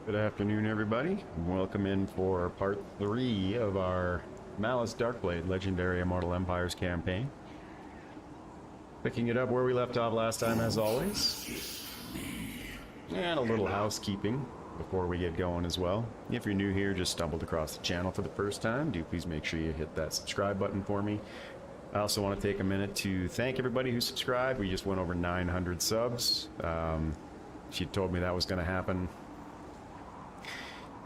Good afternoon, everybody. Welcome in for part 3 of our Malus Darkblade Legendary Immortal Empires campaign. Picking it up where we left off last time, as always. And a little housekeeping before we get going as well. If you're new here, just stumbled across the channel for the first time, do please make sure you hit that subscribe button for me. I also want to take a minute to thank everybody who subscribed. We just went over 900 subs. She told me that was going to happen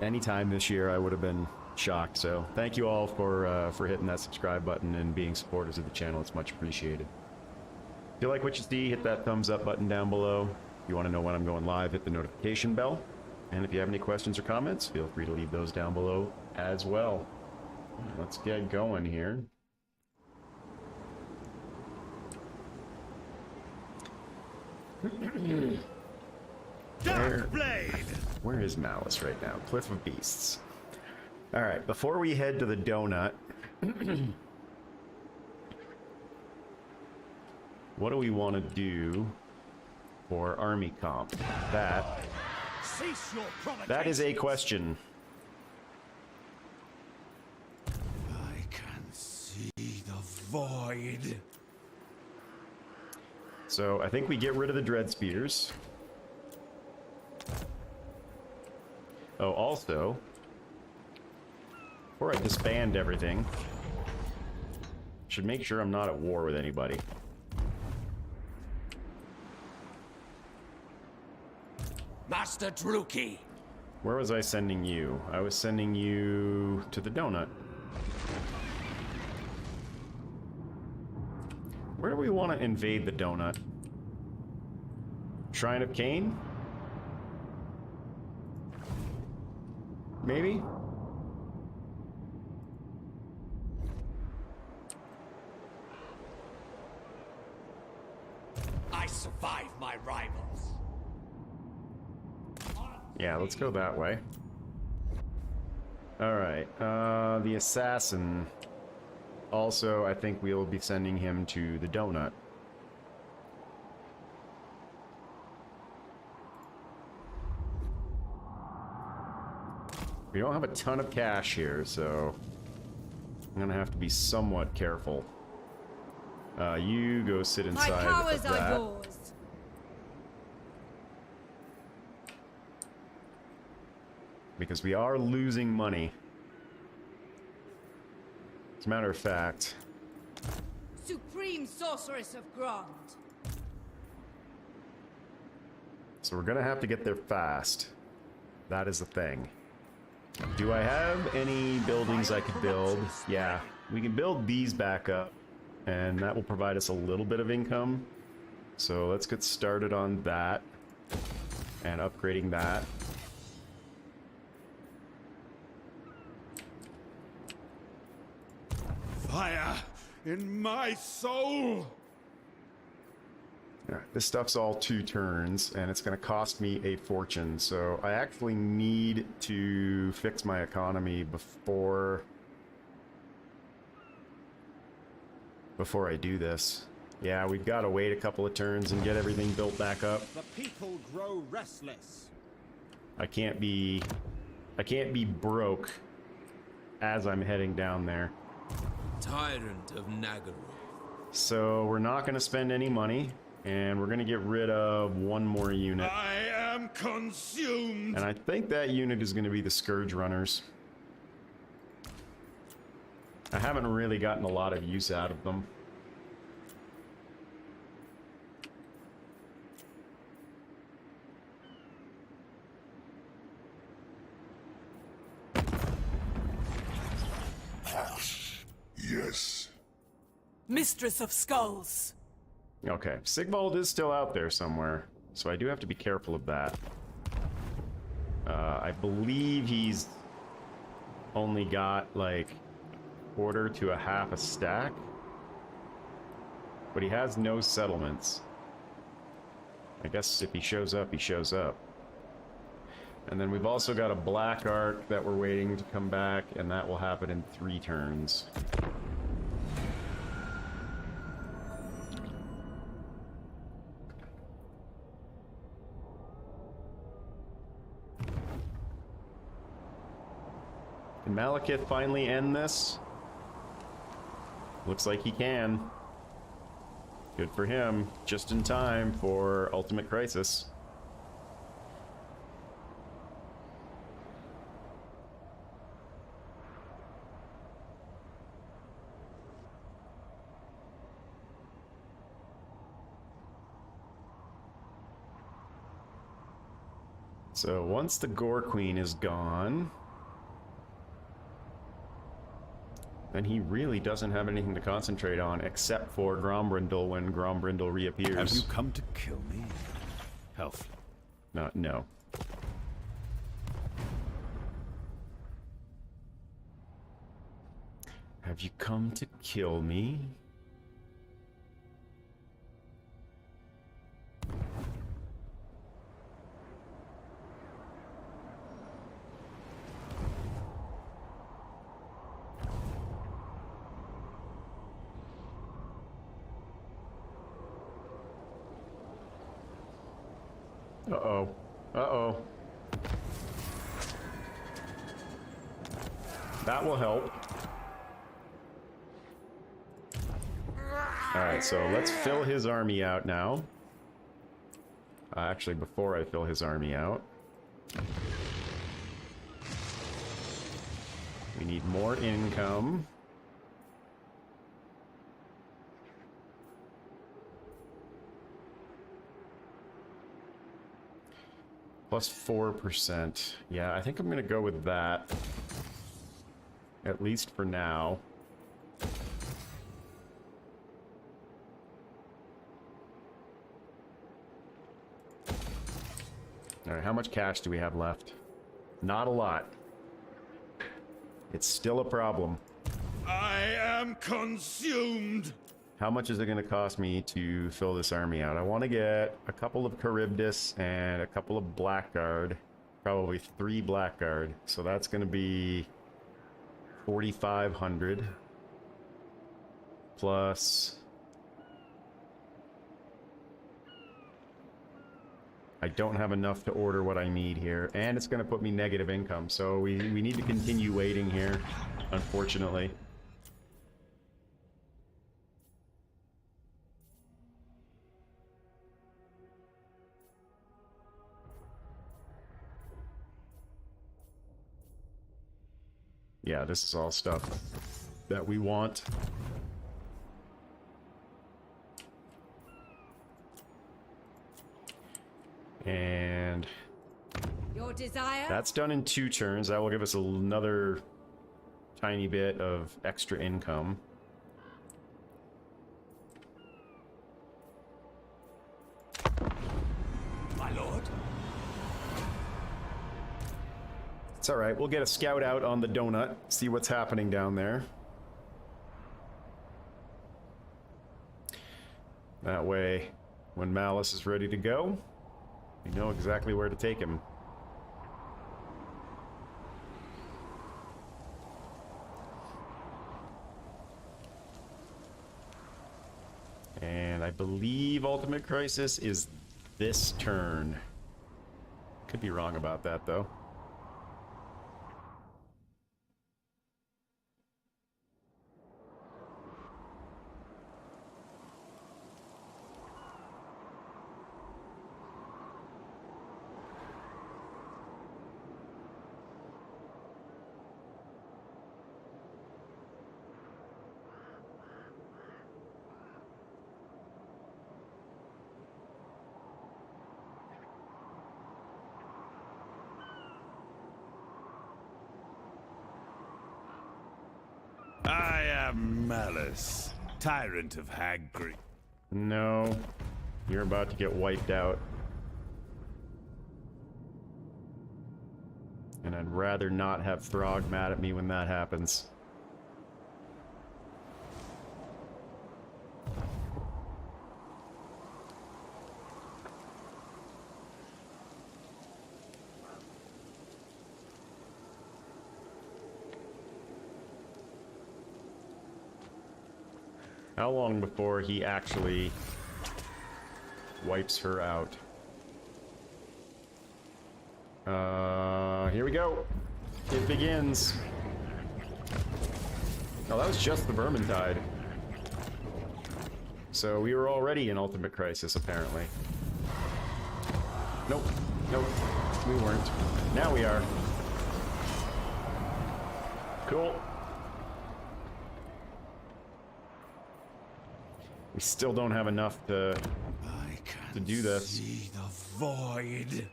anytime this year, I would have been shocked. So thank you all for hitting that subscribe button and being supporters of the channel. It's much appreciated. If you like what you see, hit that thumbs up button down below. If you want to know when I'm going live, hit the notification bell. And if you have any questions or comments, feel free to leave those down below as well. Let's get going here. Darkblade! Where is Malus right now? Cliff of Beasts. Alright, before we head to the donut, what do we want to do for army comp? That is a question. I can see the void. So I think we get rid of the Dread Spears. Oh, also, before I disband everything, should make sure I'm not at war with anybody. Master Druki. Where was I sending you? I was sending you to the donut. Where do we want to invade the donut? Shrine of Cain? Maybe? I survived my rivals. Yeah, let's go that way. Alright, the assassin. Also, I think we'll be sending him to the donut. We don't have a ton of cash here, so I'm gonna have to be somewhat careful. You go sit inside My powers of that. are yours. Because we are losing money. As a matter of fact, Supreme Sorceress of Grond. so we're gonna have to get there fast. That is the thing. Do I have any buildings I could build? Yeah, we can build these back up, and that will provide us a little bit of income. So let's get started on that, and upgrading that. Fire in my soul. Yeah, this stuff's all 2 turns, and it's going to cost me a fortune, so I actually need to fix my economy before I do this. Yeah, we've got to wait a couple of turns and get everything built back up. The people grow restless. I can't be broke as I'm heading down there. Tyrant of Nagaroth. So we're not going to spend any money. And we're going to get rid of 1 more unit. I am consumed. And I think that unit is going to be the Scourge Runners. I haven't really gotten a lot of use out of them. Yes. Mistress of Skulls. Okay, Sigvald is still out there somewhere, so I do have to be careful of that. I believe he's only got like 1/4 to a half a stack, but he has no settlements. I guess if he shows up, he shows up. And then we've also got a Black Ark that we're waiting to come back, and that will happen in 3 turns. Can Malekith finally end this? Looks like he can. Good for him. Just in time for Ultimate Crisis. So once the Gore Queen is gone, then he really doesn't have anything to concentrate on except for Grombrindle when Grombrindle reappears. Have you come to kill me? Health. No. Have you come to kill me? Uh-oh. Uh-oh. That will help. Alright, so let's fill his army out now. Actually, before I fill his army out, we need more income. Plus 4%. Yeah, I think I'm gonna go with that. At least for now. Alright, how much cash do we have left? Not a lot. It's still a problem. I am consumed. How much is it going to cost me to fill this army out? I want to get a couple of Charybdis and a couple of Blackguard. Probably 3 Blackguard. So that's going to be 4,500. Plus... I don't have enough to order what I need here. And it's going to put me negative income. So we need to continue waiting here, unfortunately. Yeah, this is all stuff that we want. And Your desire? that's done in 2 turns. That will give us another tiny bit of extra income. My lord? It's alright, we'll get a scout out on the donut, see what's happening down there. That way, when Malus is ready to go, we know exactly where to take him. And I believe Ultimate Crisis is this turn. Could be wrong about that, though. I am Malus, Tyrant of Hag Creek. No, you're about to get wiped out. And I'd rather not have Throg mad at me when that happens. How long before he actually wipes her out? Here we go. It begins. Oh, that was just the Vermintide. So we were already in Ultimate Crisis, apparently. Nope. Nope. We weren't. Now we are. Cool. We still don't have enough to do this. See the void.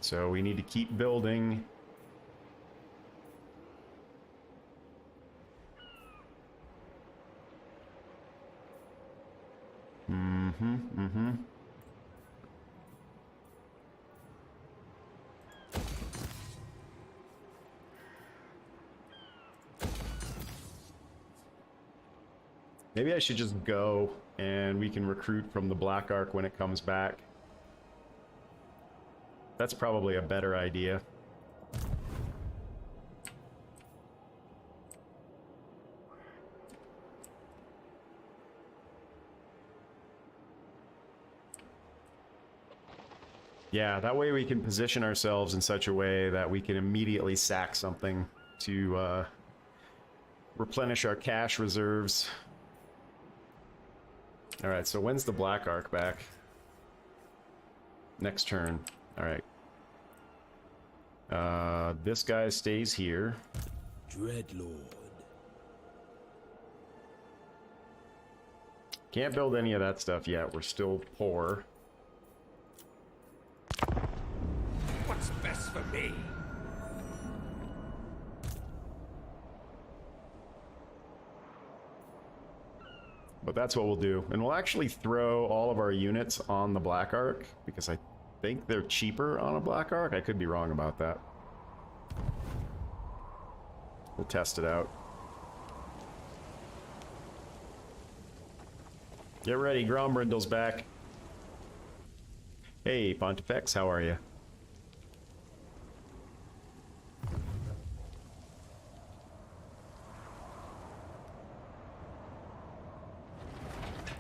So we need to keep building. Maybe I should just go and we can recruit from the Black Ark when it comes back. That's probably a better idea. Yeah, that way we can position ourselves in such a way that we can immediately sack something to replenish our cash reserves. Alright, so when's the Black Ark back? Next turn. Alright. This guy stays here. Dreadlord. Can't build any of that stuff yet. We're still poor. What's best for me? But that's what we'll do. And we'll actually throw all of our units on the Black Ark, because I think they're cheaper on a Black Ark. I could be wrong about that. We'll test it out. Get ready, Grombrindle's back. Hey, Pontifex, how are you?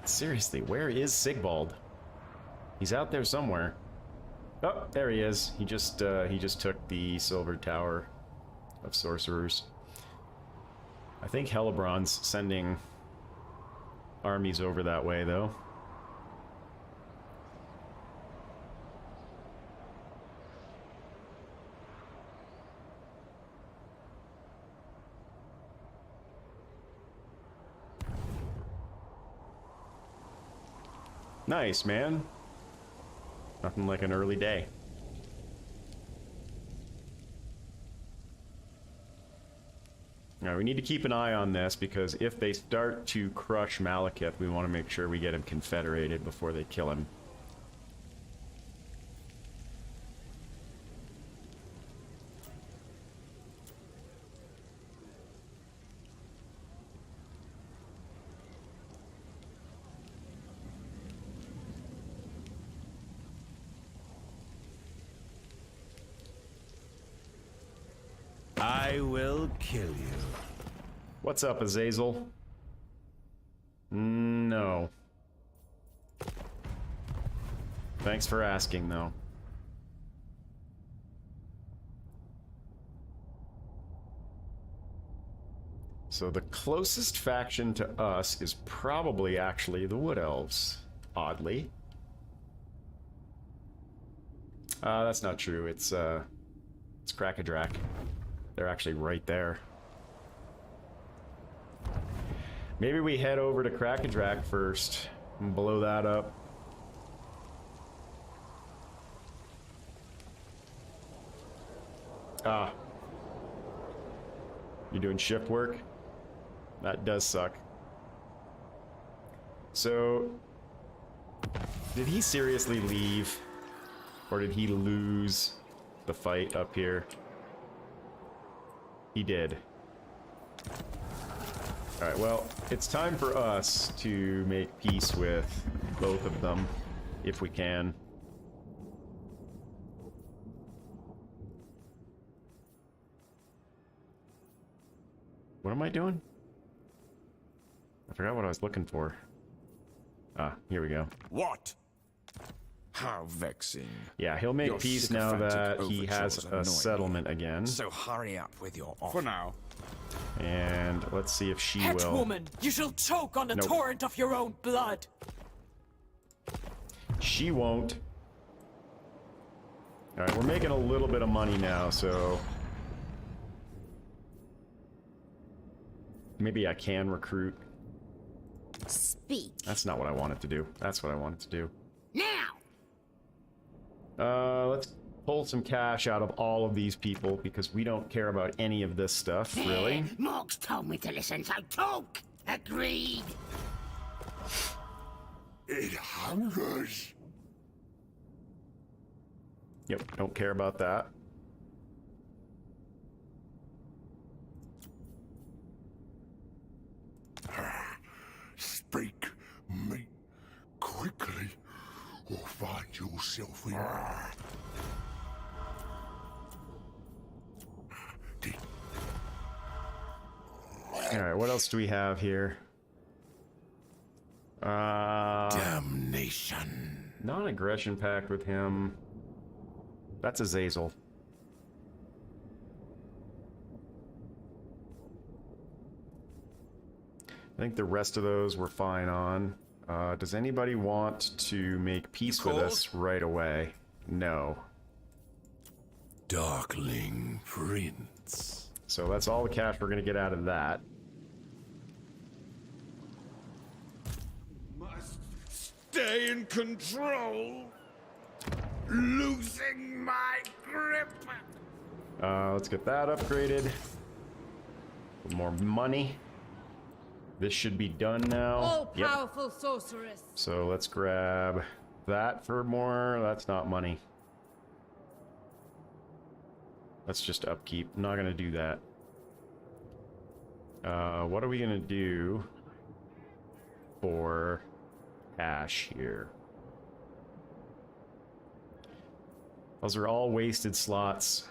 Seriously, where is Sigvald? He's out there somewhere. Oh, there he is. He just took the Silver Tower of Sorcerers. I think Hellebron's sending armies over that way, though. Nice, man. Nothing like an early day. Alright, we need to keep an eye on this, because if they start to crush Malekith, we want to make sure we get him confederated before they kill him. I will kill you. What's up, Azazel? No. Thanks for asking, though. So the closest faction to us is probably actually the Wood Elves, oddly. That's not true. It's Krakadrak. They're actually right there. Maybe we head over to Krakadrak first and blow that up. Ah. You're doing shift work? That does suck. So, did he seriously leave? Or did he lose the fight up here? He did. Alright, well, it's time for us to make peace with both of them, if we can. What am I doing? I forgot what I was looking for. Ah, here we go. What? How vexing. Yeah, he'll make Your peace now sycophantic that he has overtures a annoy me. settlement again. So hurry up with your offer. For now, And let's see if she Het will. woman, you shall choke on the Nope. torrent of your own blood. She won't. Alright, we're making a little bit of money now, so... maybe I can recruit. Speak. That's not what I wanted to do. That's what I wanted to do. Now! Let's pull some cash out of all of these people, because we don't care about any of this stuff, really. Morgs told me to listen, so talk! Agreed! It hungers. Yep, don't care about that. Speak me quickly, or find yourself in. Alright, what else do we have here? Damnation. Non-aggression pact with him. That's Azazel. I think the rest of those we're fine on. Does anybody want to make peace with us right away? No. Darkling Prince. So that's all the cash we're gonna get out of that. Must stay in control. Losing my grip. Let's get that upgraded. More money. This should be done now. All Yep. powerful sorceress. So let's grab that for more. That's not money. That's just upkeep. I'm not gonna do that. What are we gonna do for cash here? Those are all wasted slots.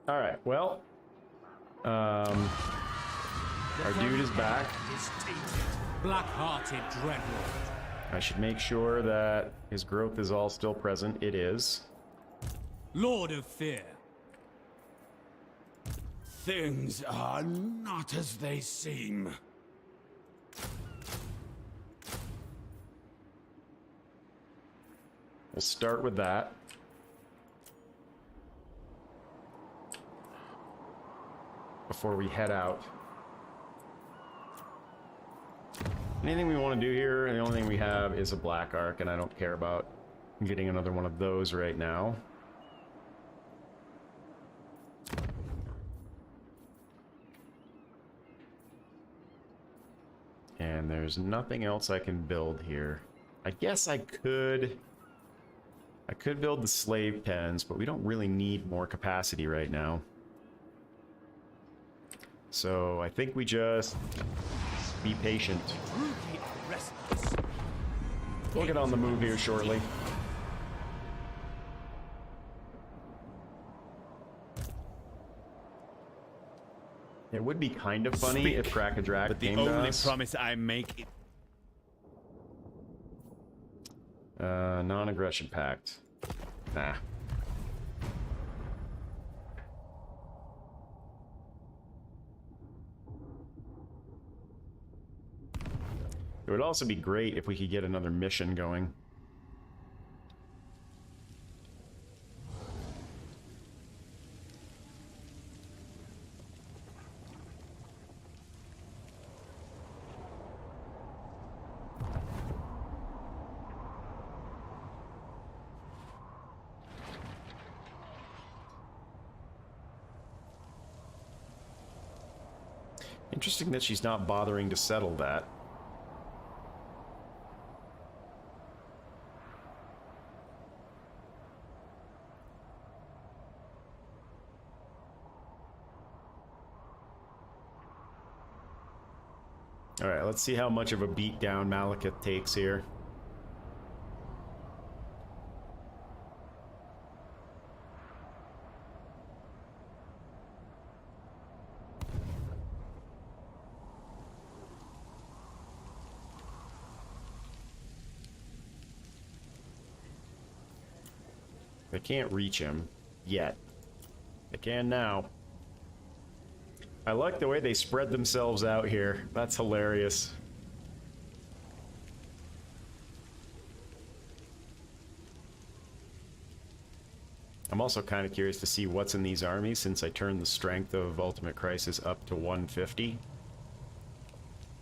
All right, well, our dude is back. Black-hearted dreadlord. I should make sure that his growth is all still present. It is. Lord of Fear. Things are not as they seem. We'll start with that. Before we head out. Anything we want to do here, the only thing we have is a black arc, and I don't care about getting another one of those right now. And there's nothing else I can build here. I guess I could build the slave pens, but we don't really need more capacity right now. So I think we just be patient. We'll get on the move here shortly. It would be kind of funny if Crack-a-Drac But the came to only us. promise I make is Non-aggression pact. Nah. It would also be great if we could get another mission going. Interesting that she's not bothering to settle that. Alright, let's see how much of a beatdown Malekith takes here. They can't reach him yet. They can now. I like the way they spread themselves out here. That's hilarious. I'm also kind of curious to see what's in these armies since I turned the strength of Ultimate Crisis up to 150.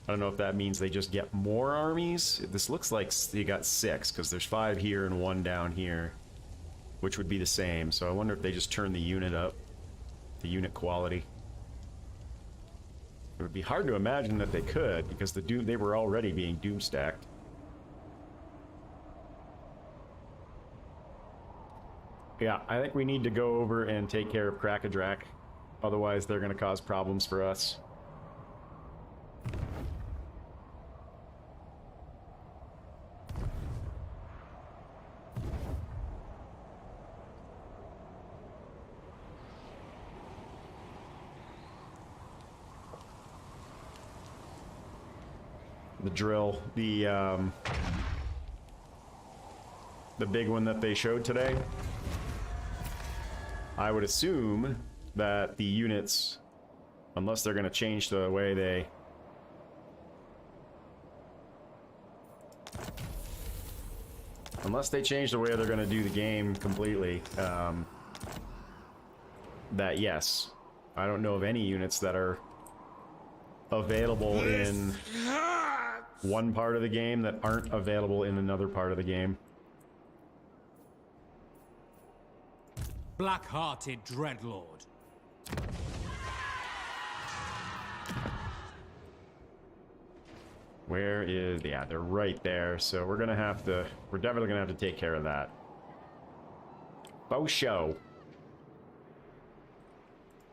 I don't know if that means they just get more armies. This looks like you got 6 because there's 5 here and 1 down here, which would be the same. So I wonder if they just turn the unit up, the unit quality. It would be hard to imagine that they could because they were already being doom stacked. Yeah, I think we need to go over and take care of Krakadrak. Otherwise, they're going to cause problems for us. The drill, the big one that they showed today. I would assume that the units, unless they're going to change the way they... Unless they change the way they're going to do the game completely, that yes. I don't know of any units that are available in one part of the game that aren't available in another part of the game. Black-hearted Dreadlord. Where is... Yeah, they're right there, so we're gonna have to... We're definitely gonna have to take care of that. Faux show.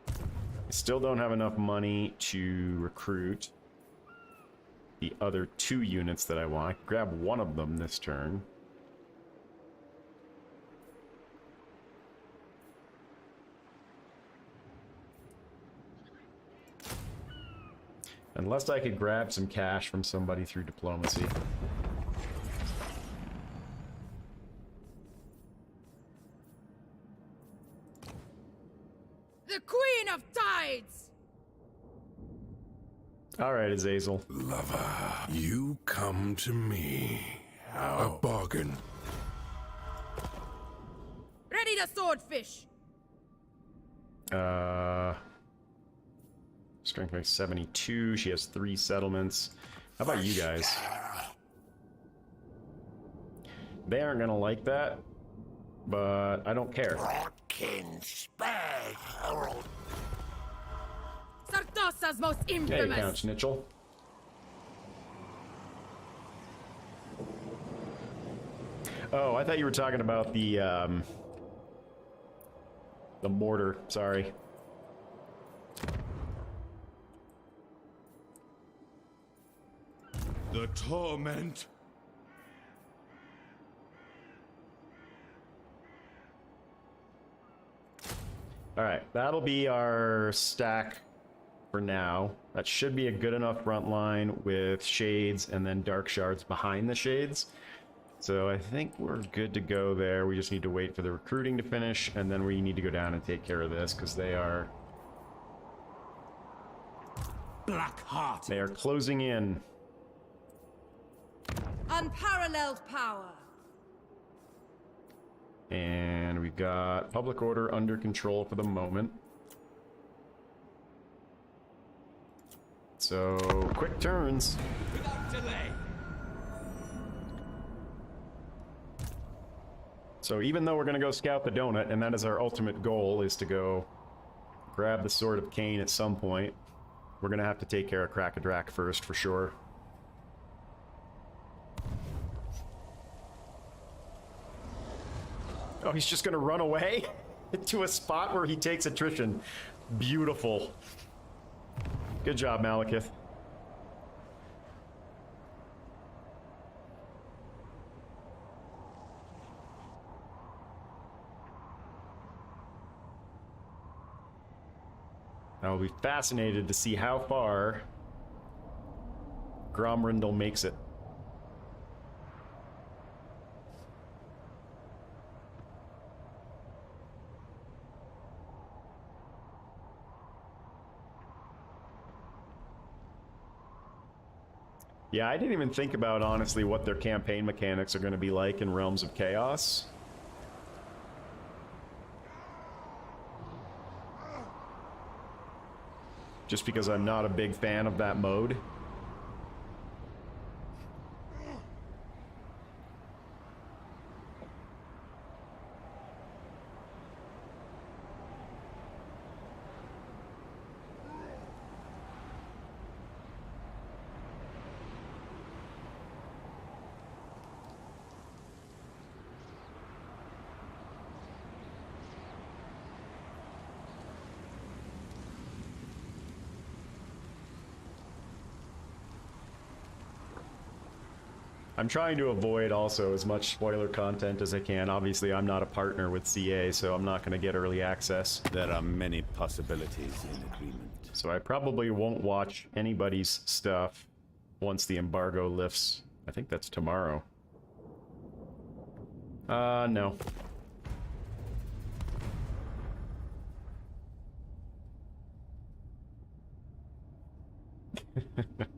I still don't have enough money to recruit the other 2 units that I want. I can grab one of them this turn. Unless I could grab some cash from somebody through diplomacy. The Queen of Tides! Alright, Azazel. Lover, you come to me. A bargain. Ready the swordfish! Strength makes 72. She has 3 settlements. How about you guys? They aren't gonna like that, but I don't care. Sartosa's most Hey, infamous! Count Schnitzel. Oh, I thought you were talking about the mortar. Sorry. The torment. Alright, that'll be our stack for now. That should be a good enough front line with shades and then dark shards behind the shades. So I think we're good to go there. We just need to wait for the recruiting to finish, and then we need to go down and take care of this, because they are Black-hearted. closing in. Unparalleled power! And we've got public order under control for the moment. So, quick turns. Without delay. So even though we're going to go scout the donut, and that is our ultimate goal, is to go grab the Sword of Cain at some point, we're going to have to take care of Krakadrak first, for sure. Oh, he's just going to run away to a spot where he takes attrition. Beautiful. Good job, Malekith. I will be fascinated to see how far Gromrindal makes it. Yeah, I didn't even think about, honestly, what their campaign mechanics are going to be like in Realms of Chaos. Just because I'm not a big fan of that mode. I'm trying to avoid also as much spoiler content as I can. Obviously, I'm not a partner with CA, so I'm not going to get early access. There are many possibilities in agreement. So I probably won't watch anybody's stuff once the embargo lifts. I think that's tomorrow. No.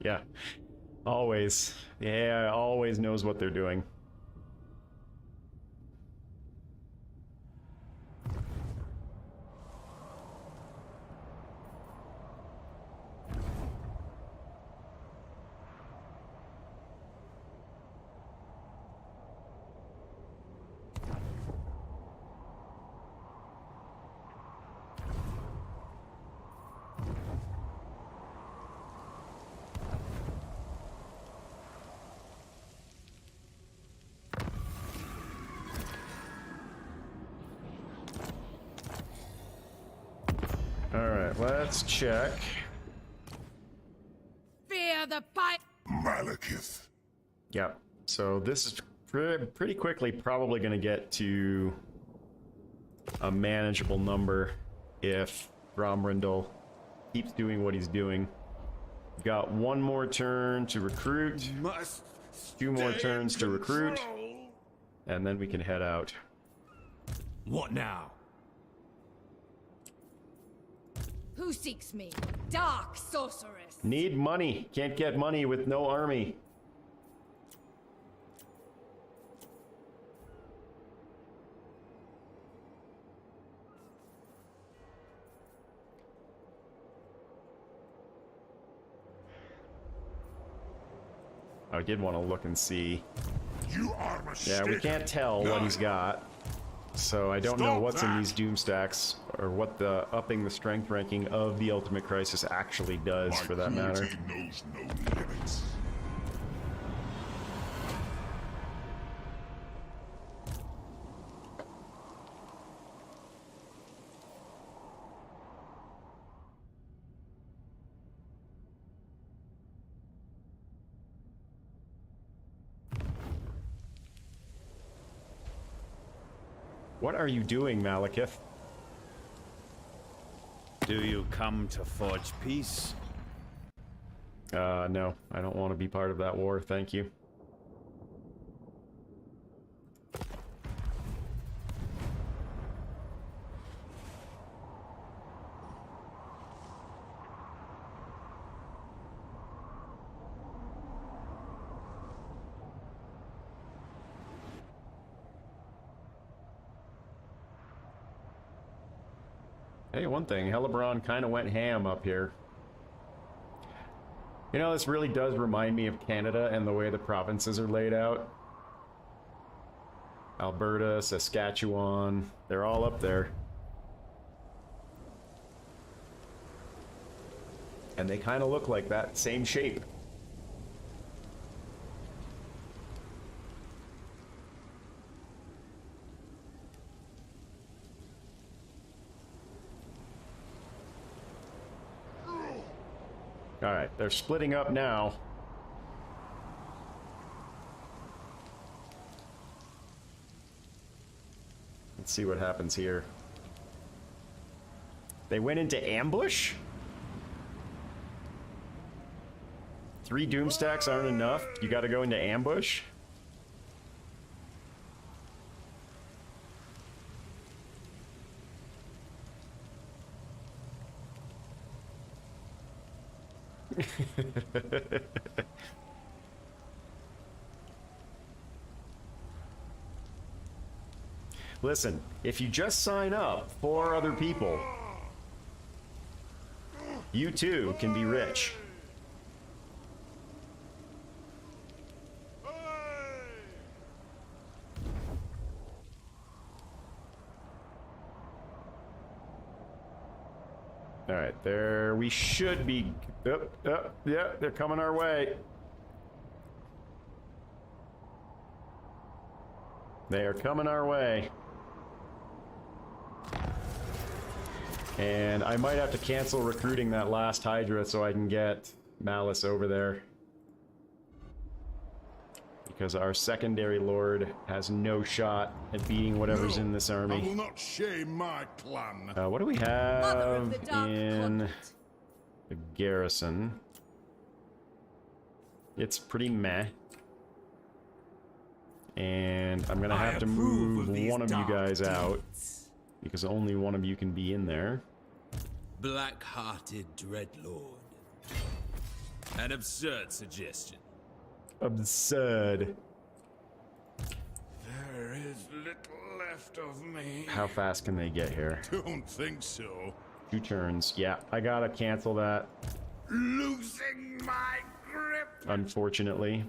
Yeah. Always. Yeah, always knows what they're doing. Alright, let's check. Fear the pipe. Malekith. Yep. So this is pretty quickly probably going to get to a manageable number if Gromrindal keeps doing what he's doing. Got one more turn to recruit, Must 2 more stay turns to recruit, control. and then we can head out. What now? Who seeks me? Dark sorceress. Need money. Can't get money with no army. I did want to look and see. You are Yeah, mistaken. we can't tell what he's got. So I don't know Stop what's in that. these doom stacks, or what the upping the strength ranking of the Ultimate Crisis actually does, My for that matter. cruelty knows no limits. What are you doing, Malekith? Do you come to forge peace? No, I don't want to be part of that war, thank you. Hey, one thing, Hellebron kind of went ham up here. You know, this really does remind me of Canada and the way the provinces are laid out. Alberta, Saskatchewan, they're all up there. And they kind of look like that same shape. Alright, they're splitting up now. Let's see what happens here. They went into ambush? 3 doom stacks aren't enough. You gotta go into ambush? Listen, if you just sign up for other people, you too can be rich. All right, there we should be. Yeah, they're coming our way. They are coming our way. And I might have to cancel recruiting that last Hydra so I can get Malus over there. Because our secondary lord has no shot at beating whatever's in this I will army. not shame my clan. What do we Mother have of the Dark in Convent. the garrison? It's pretty meh. And I'm gonna have to move one of you guys out. Because only one of you can be in there. Black-hearted Dreadlord. An absurd suggestion. Absurd. There is little left of me. How fast can they get here? Don't think so. 2 turns. Yeah, I gotta cancel that, Losing my grip. unfortunately.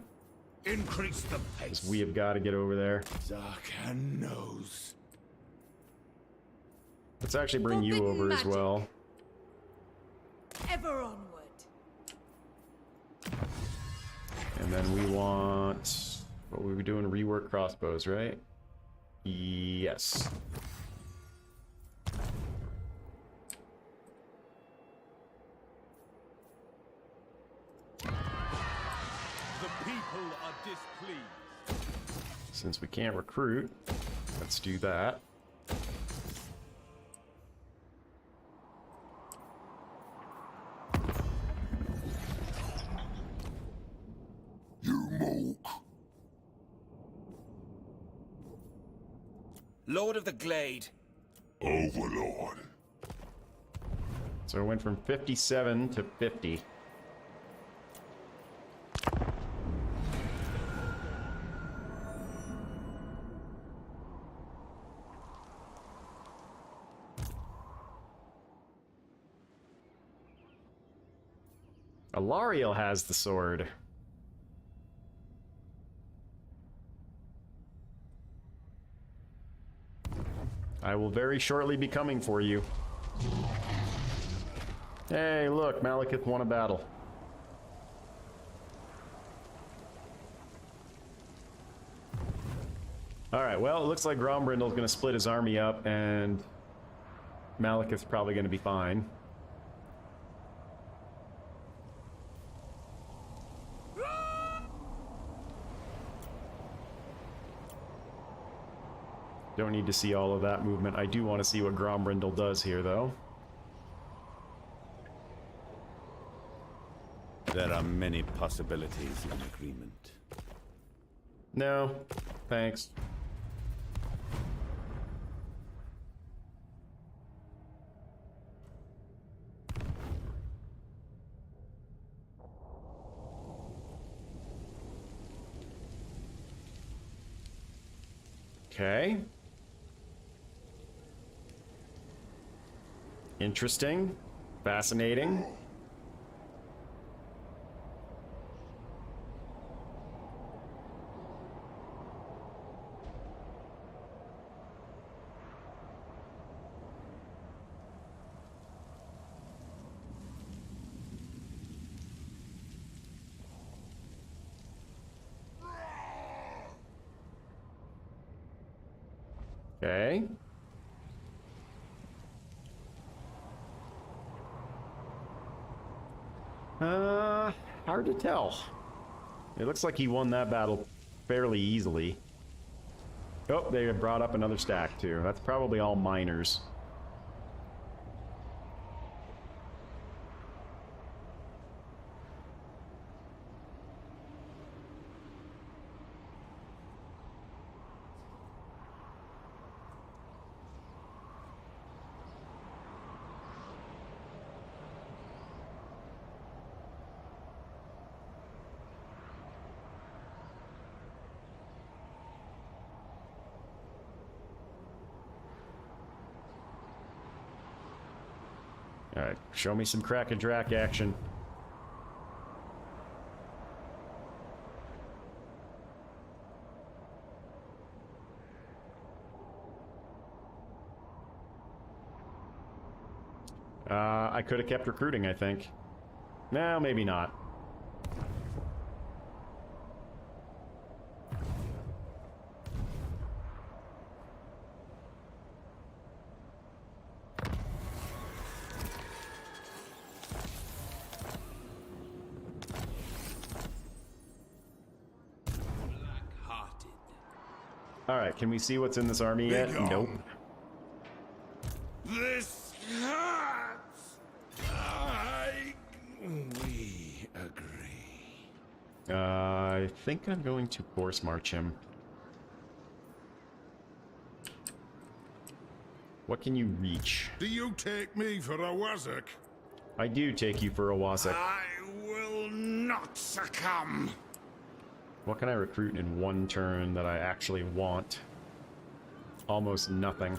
Increase the pace. 'Cause we have got to get over there. Tz'arkan knows. Let's actually bring you Forbidden over as magic. well. Ever onward. And then we want... What were we doing? Rework crossbows, right? Yes. The people are displeased. Since we can't recruit, let's do that. You mook. Lord of the Glade. Overlord. So it went from 57 to 50. Alariel has the sword. I will very shortly be coming for you. Hey, look, Malekith won a battle. Alright, well, it looks like Grombrindal's gonna split his army up, and Malekith's probably gonna be fine. Don't need to see all of that movement. I do want to see what Grombrindal does here, though. There are many possibilities in agreement. No, thanks. Okay. Interesting. Fascinating. Okay. Hard to tell. It looks like he won that battle fairly easily. Oh, they brought up another stack too. That's probably all miners. Alright, show me some crack and drac action. I could have kept recruiting, I think. No, maybe not. Black-hearted. Alright, can we see what's in this army yet? Begone. Nope. This hurts. We agree. I think I'm going to force march him. What can you reach? Do you take me for a wazzock? I do take you for a Wazak. I will not succumb. What can I recruit in one turn that I actually want? Almost nothing.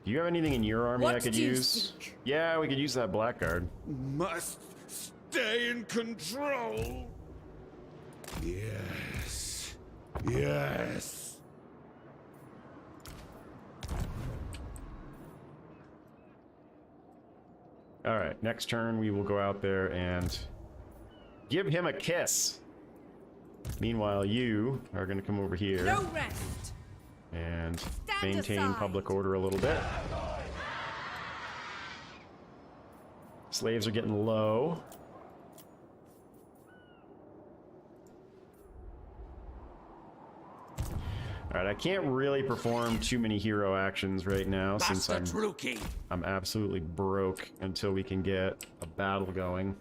Do you have anything in your army What I could do you use? seek? Yeah, we could use that blackguard. Must stay in control. Yes. Yes. Alright, next turn we will go out there and give him a kiss. Meanwhile, you are going to come over here No rest. and Stand maintain aside. public order a little bit. Slaves are getting low. Alright, I can't really perform too many hero actions right now That's since the true key. I'm absolutely broke until we can get a battle going.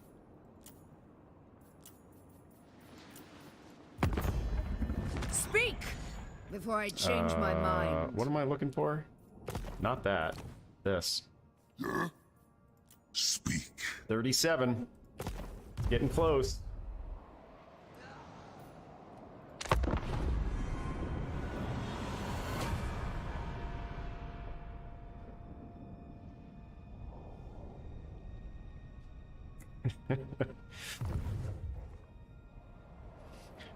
Speak before I change my mind. What am I looking for? Not that. This. Speak. 37. Getting close.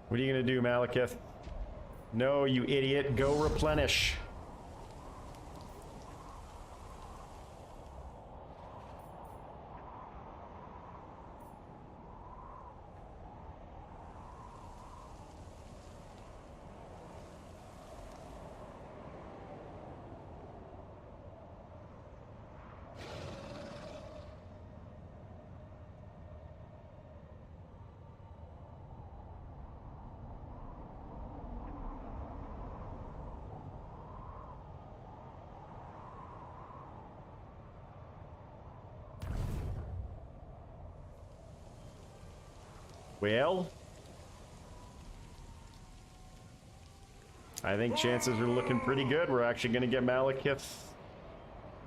What are you gonna do, Malekith? No, you idiot. Go replenish. Well, I think chances are looking pretty good. We're actually going to get Malekith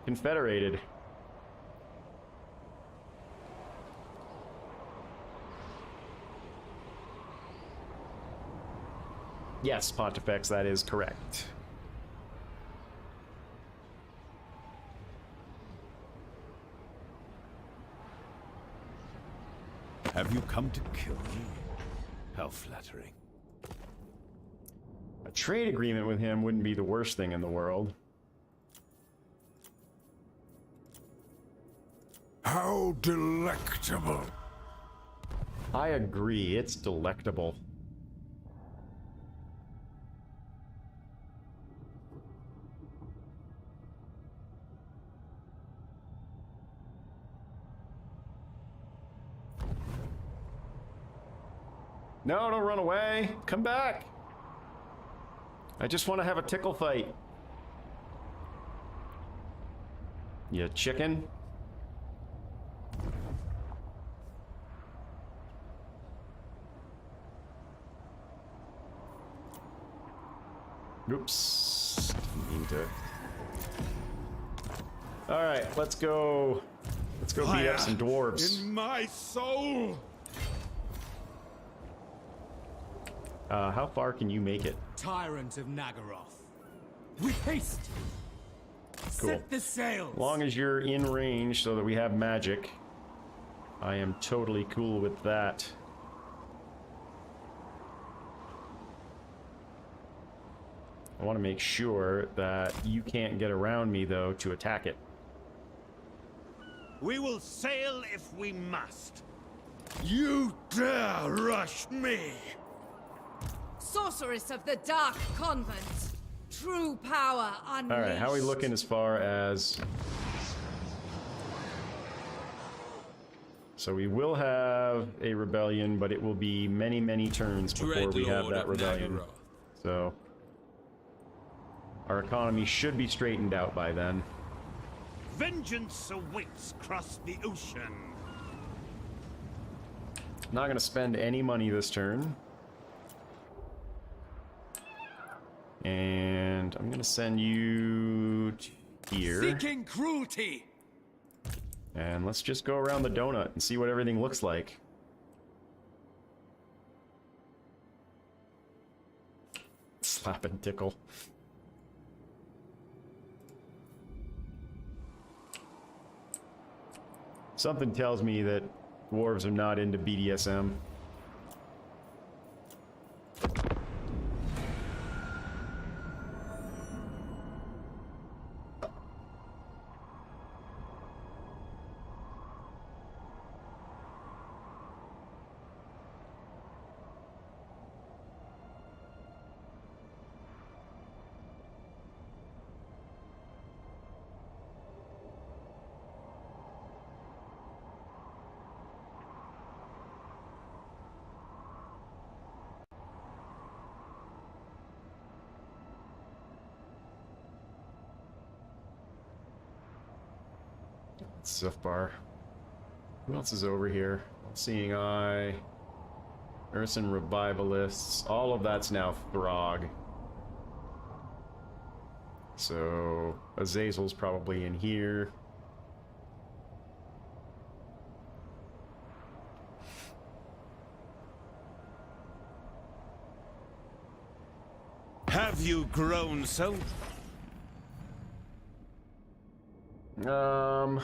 confederated. Yes, Pontifex, that is correct. Have you come to kill me? How flattering. A trade agreement with him wouldn't be the worst thing in the world. How delectable. I agree, it's delectable. No, don't run away. Come back. I just want to have a tickle fight. You chicken. Oops. Didn't mean to. All right, let's go. Let's go beat up some dwarves. In my soul. How far can you make it? Tyrant of Nagaroth. With haste! Cool. Set the sails! As long as you're in range so that we have magic, I am totally cool with that. I want to make sure that you can't get around me, though, to attack it. We will sail if we must. You dare rush me? Sorceress of the Dark Convent. True power unleashed. Alright, how are we looking as far as... So we will have a rebellion, but it will be many, many turns before we have that rebellion. So... our economy should be straightened out by then. Vengeance awaits across the ocean. Not going to spend any money this turn. And I'm going to send you here. Seeking cruelty! And let's just go around the donut and see what everything looks like. Slap and tickle. Something tells me that dwarves are not into BDSM. Sif Bar. Who else is over here? Seeing Eye. Urson Revivalists. All of that's now Throg. So Azazel's probably in here. Have you grown so? No.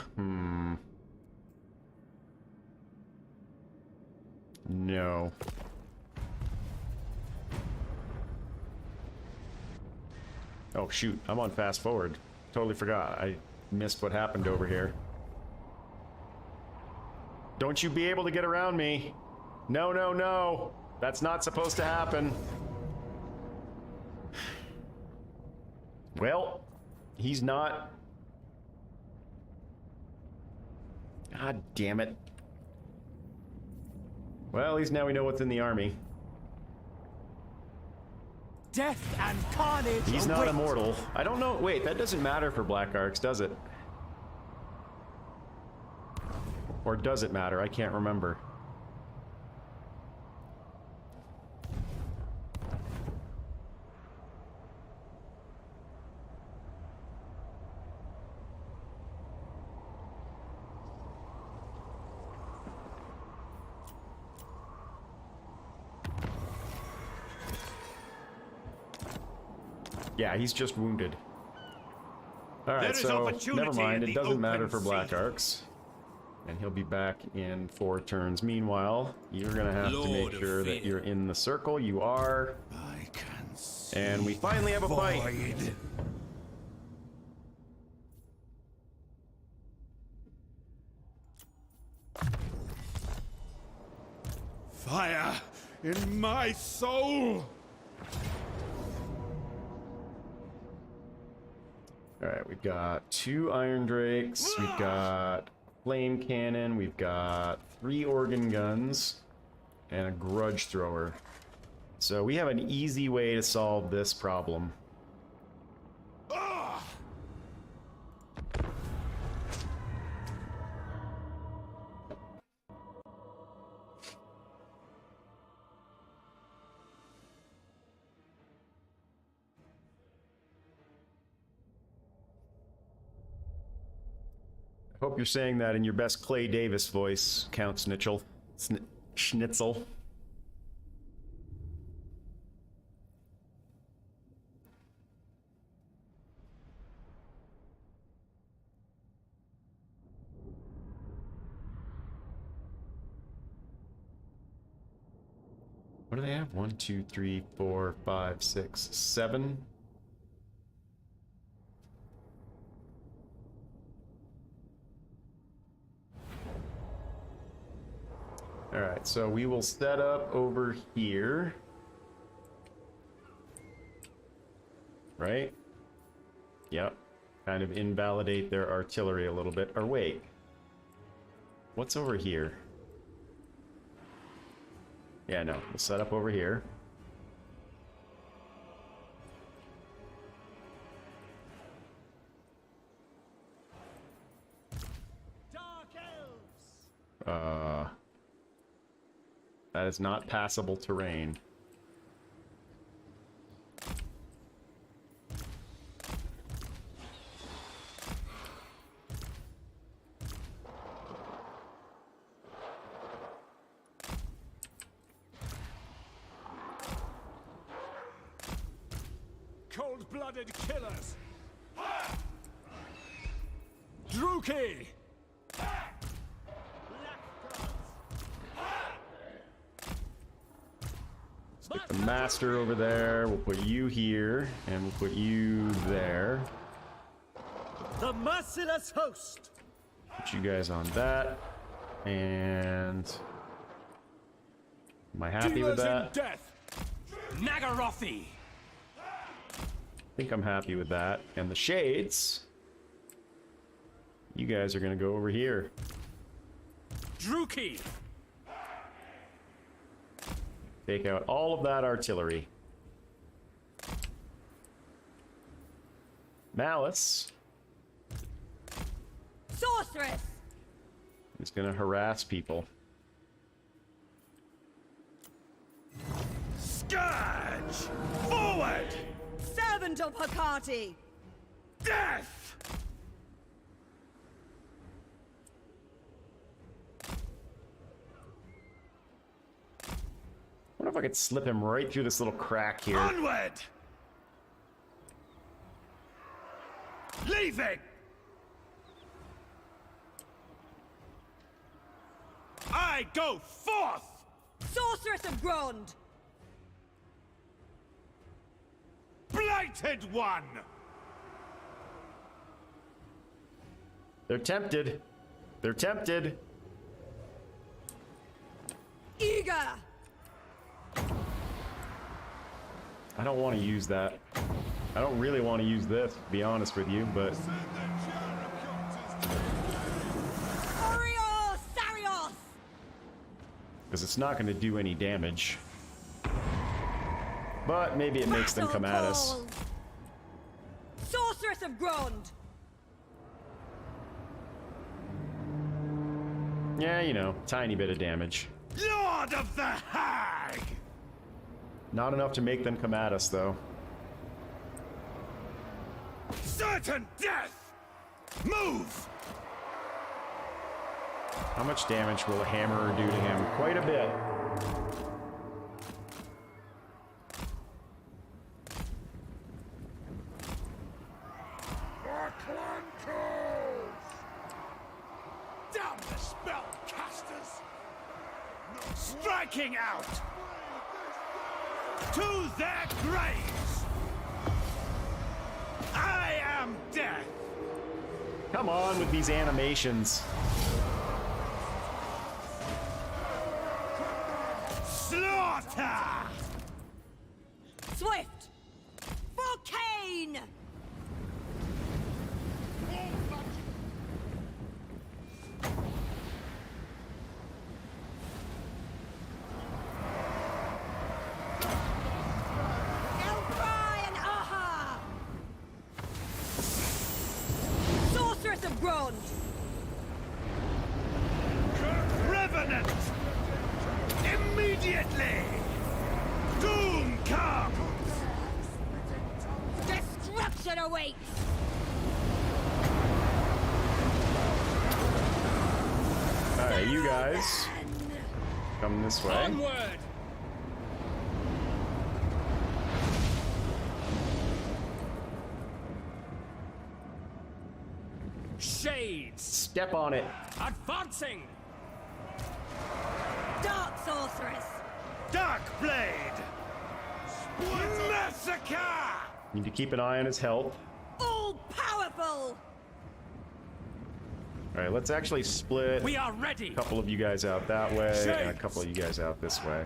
Oh shoot, I'm on fast forward. Totally forgot. I missed what happened over here. Don't you be able to get around me. No, no, no. That's not supposed to happen. Well, he's not. God damn it. Well, at least now we know what's in the army. Death and carnage. He's not await. immortal. I don't know. Wait, that doesn't matter for Black Arcs, does it? Or does it matter? I can't remember. Yeah, he's just wounded. Alright, so never mind. It doesn't matter for Black Arcs. And he'll be back in 4 turns. Meanwhile, you're gonna have to make sure that you're in the circle. You are. I can see And we finally have a fight. void. Fire in my soul. Alright, we've got 2 Iron Drakes, we've got Flame Cannon, we've got 3 Organ Guns, and a Grudge Thrower. So we have an easy way to solve this problem. I hope you're saying that in your best Clay Davis voice, Count Schnitzel. Schnitzel. What do they have? 1, 2, 3, 4, 5, 6, 7. Alright, so we will set up over here. Right? Yep. Kind of invalidate their artillery a little bit. Or wait. What's over here? Yeah, no. We'll set up over here. Dark elves. That is not passable terrain. Cold-blooded killers. Druki. Stick the master over there. We'll put you here, and we'll put you there. The merciless host. Put you guys on that. And am I happy with that? In death. Nagarothi. I think I'm happy with that. And the shades, you guys are gonna go over here. Druki. Take out all of that artillery. Malus Sorceress! is gonna harass people. Scourge! Forward! Servant of Hecate! Death! I wonder if I could slip him right through this little crack here. Onward! Leaving! I go forth! Sorceress of Grond! Blighted one! They're tempted. They're tempted. Eager! I don't want to use that. I don't really want to use this, to be honest with you, but Orios! Sarios! because it's not going to do any damage. But maybe it makes them come at us. Battle calls. Sorceress of Grond! Yeah, you know, tiny bit of damage. Lord of the Hag! Not enough to make them come at us, though. Certain death! Move! How much damage will a hammer do to him? Quite a bit. Down the spell casters! Striking out! To their graves! I am death! Come on with these animations. Slaughter! Swift! For Cain! Elfry and Aha! Sorceress of Grond! Revenant! Immediately! Doom comes! Destruction awaits! Alright, you guys. Come this way. Onward. Shades. Step on it. Advancing. Dark Sorceress! Darkblade! Massacre! Need to keep an eye on his health. All powerful! Alright, let's actually split We are ready. a couple of you guys out that way and a Shades. couple of you guys out this way.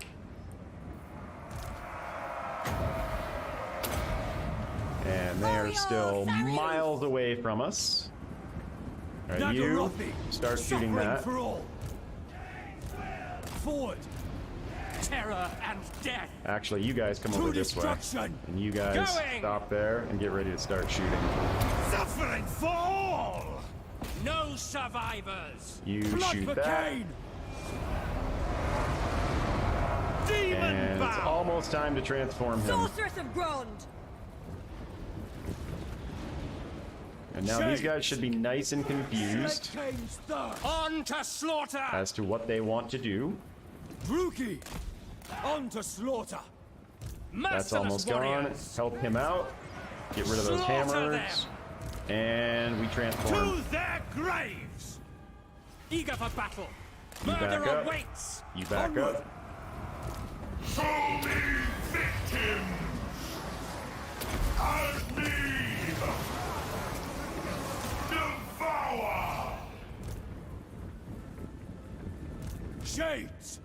And they are Oreo, still Sarius. miles away from us. Alright, you Nagarothi, start shooting suffering that. for all. Forward. Terror and death. Actually, you guys come To over this way. destruction. And you guys Going. stop there and get ready to start shooting. Suffering for all! No survivors. You Blood shoot for that. Cain. Demon And it's bow! almost time to transform him. Sorceress of Grond! And now these guys should be nice and confused Cain's thirst. On to slaughter. as to what they want to do. Druki. On to slaughter. That's Merciless almost gone. warriors. Help him out. Get rid of those Slaughter hammers. And we transform. To their graves! Eager for battle. You Murder back up. awaits. You back Onward. up. So many victims! As me! Devour! Shades.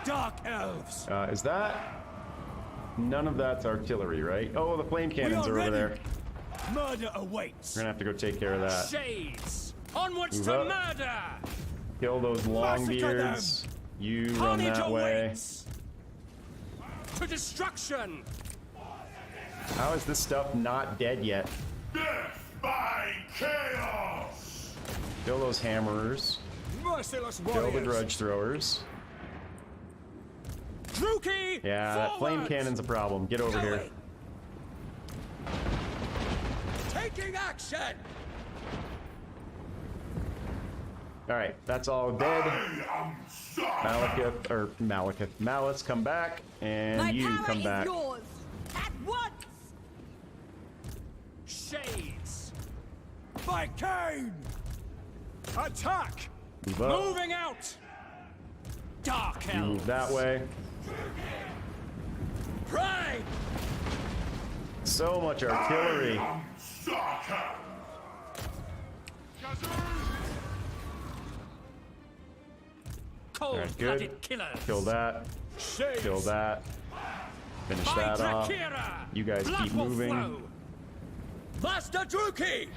Dark elves. Is that? None of that's artillery, right? Oh, the flame cannons We are are over ready. there. Murder awaits. We're gonna have to go take care of that. Shades. Onwards Move to up. murder. Kill those long Massacre them. beards. You run Carnage that way. awaits. To destruction. How is this stuff not dead yet? Death by chaos! Kill those hammerers. Merciless Kill the warriors. grudge throwers. Druki. Yeah, that flame forward. cannon's a problem. Get over here. Going. Taking action. Alright, that's all dead. I am Tz'arkan! Malus, come back, and My you power come is back. yours! At once! Shades. By Cain. Attack. Move up. Moving out. Dark You elves. move that way. Pride. So much artillery. Tz'arkan! Cold-blooded good. killers. Kill that. Shades. Kill that. Finish By that off. Drakira. You guys Blood keep will moving. flow. Master Druki.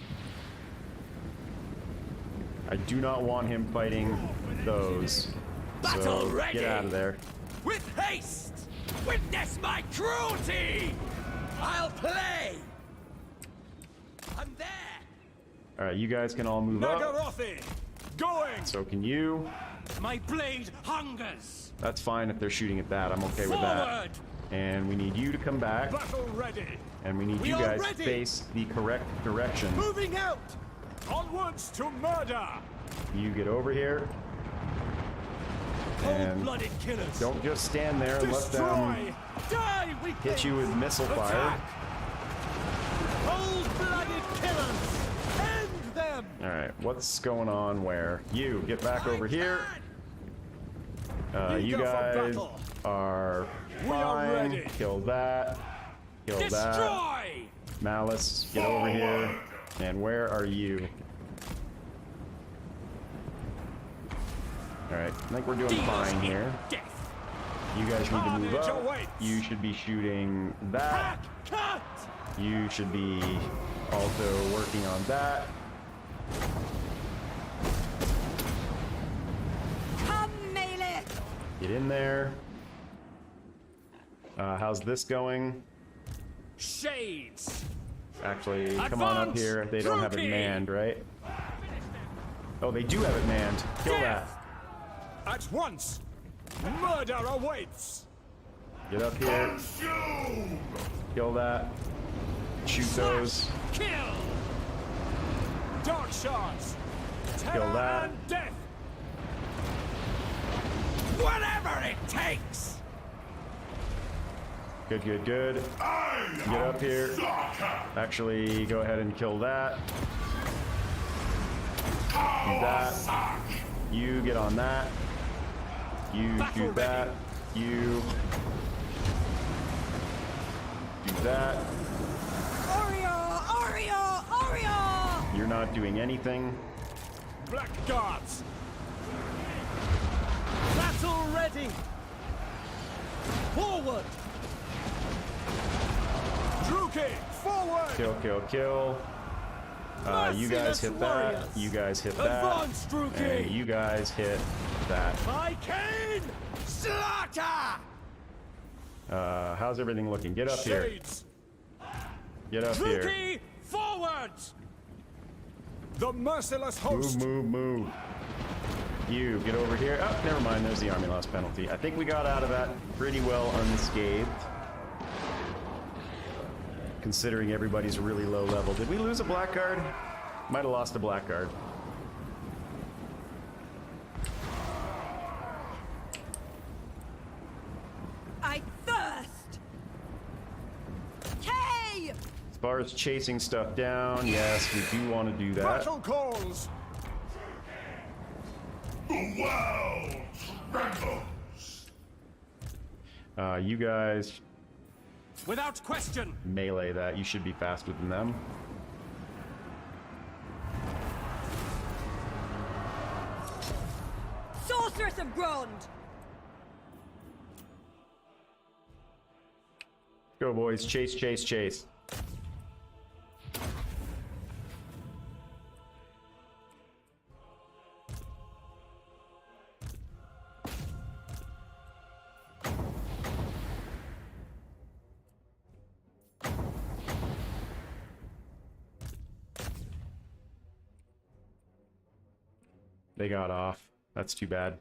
I do not want him fighting those. Battle So ready. get out of there. With haste. Witness my cruelty. I'll play. I'm there. Alright, you guys can all move up. Nagarothi. Going. So can you. My blade hungers. That's fine if they're shooting at that. I'm okay with that. Forward. And we need you to come back. Battle ready. And we need We you are guys to ready. face the correct direction. Moving out. Onwards to murder. You get over here. And Cold-blooded killers. don't just stand there and let Destroy. them Die, we hit you with missile fire. Cold-blooded killers. End them. Alright, what's going on where? You, get back over here. You Eager for guys battle. are We are fine. ready. Kill that. Kill that. Destroy. Malus, get over here. And where are you? Alright, I think we're doing Dealers fine in here. Death. You guys need to move Carnage up. awaits. You should be shooting that. Cut. You should be also working on that. Come, melee! Get in there. How's this going? Shades. Actually, come on up Advance, here. They don't have it Druki! manned, right? Oh, they do have it manned. Kill Death. that. At once. Murder awaits. Get up here. Consume! Kill that. Shoot those. Kill. Dark shards. Terror that. and death. Whatever it takes. Good, good, good. I Get up here. Tz'arkan! Actually, go ahead and kill that. Do that. You get on that. You do that. You do that. Aria! Aria! Aria! You're not doing anything. Black Guards! Battle ready! Forward! Druki! Forward! Kill, kill, kill. You guys hit that. Warriors. You guys hit that. Advance, Druki! And you guys hit that. By Cain! Slaughter! How's everything looking? Get up here. Shades! Get up here. Druki! Forward! The merciless Move, host! move, move. You, get over here. Oh, never mind. There's the army loss penalty. I think we got out of that pretty well unscathed. Considering everybody's really low level. Did we lose a blackguard? Might have lost a blackguard. I thirst! Tay! As far as chasing stuff down, yes, we do want to do that. Battle calls! The world trembles. You guys Without question! melee that. You should be faster than them. Sorceress of Grond! Go, boys. Chase, chase, chase. They got off. That's too bad.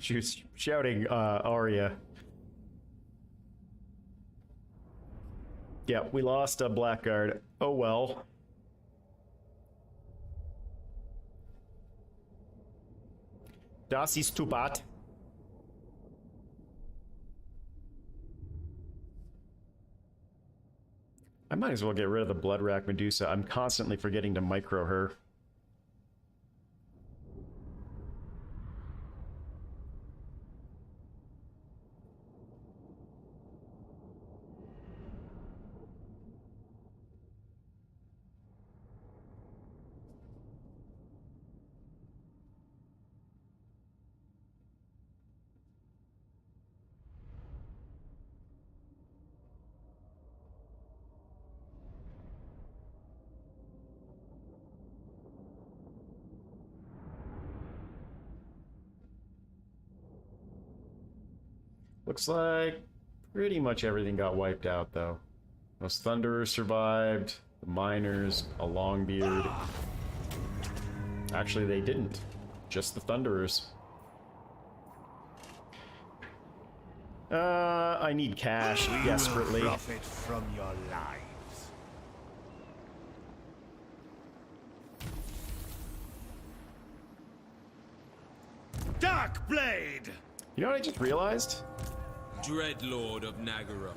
She was shouting, Arya. Yeah, we lost a blackguard. Oh well. Das ist too bad. I might as well get rid of the Blood Rack Medusa. I'm constantly forgetting to micro her. Looks like pretty much everything got wiped out, though. Those Thunderers survived, the Miners, a Longbeard. Actually, they didn't. Just the Thunderers. I need cash desperately. Profit from your lives. Darkblade! You know what I just realized? Dreadlord of Nagara.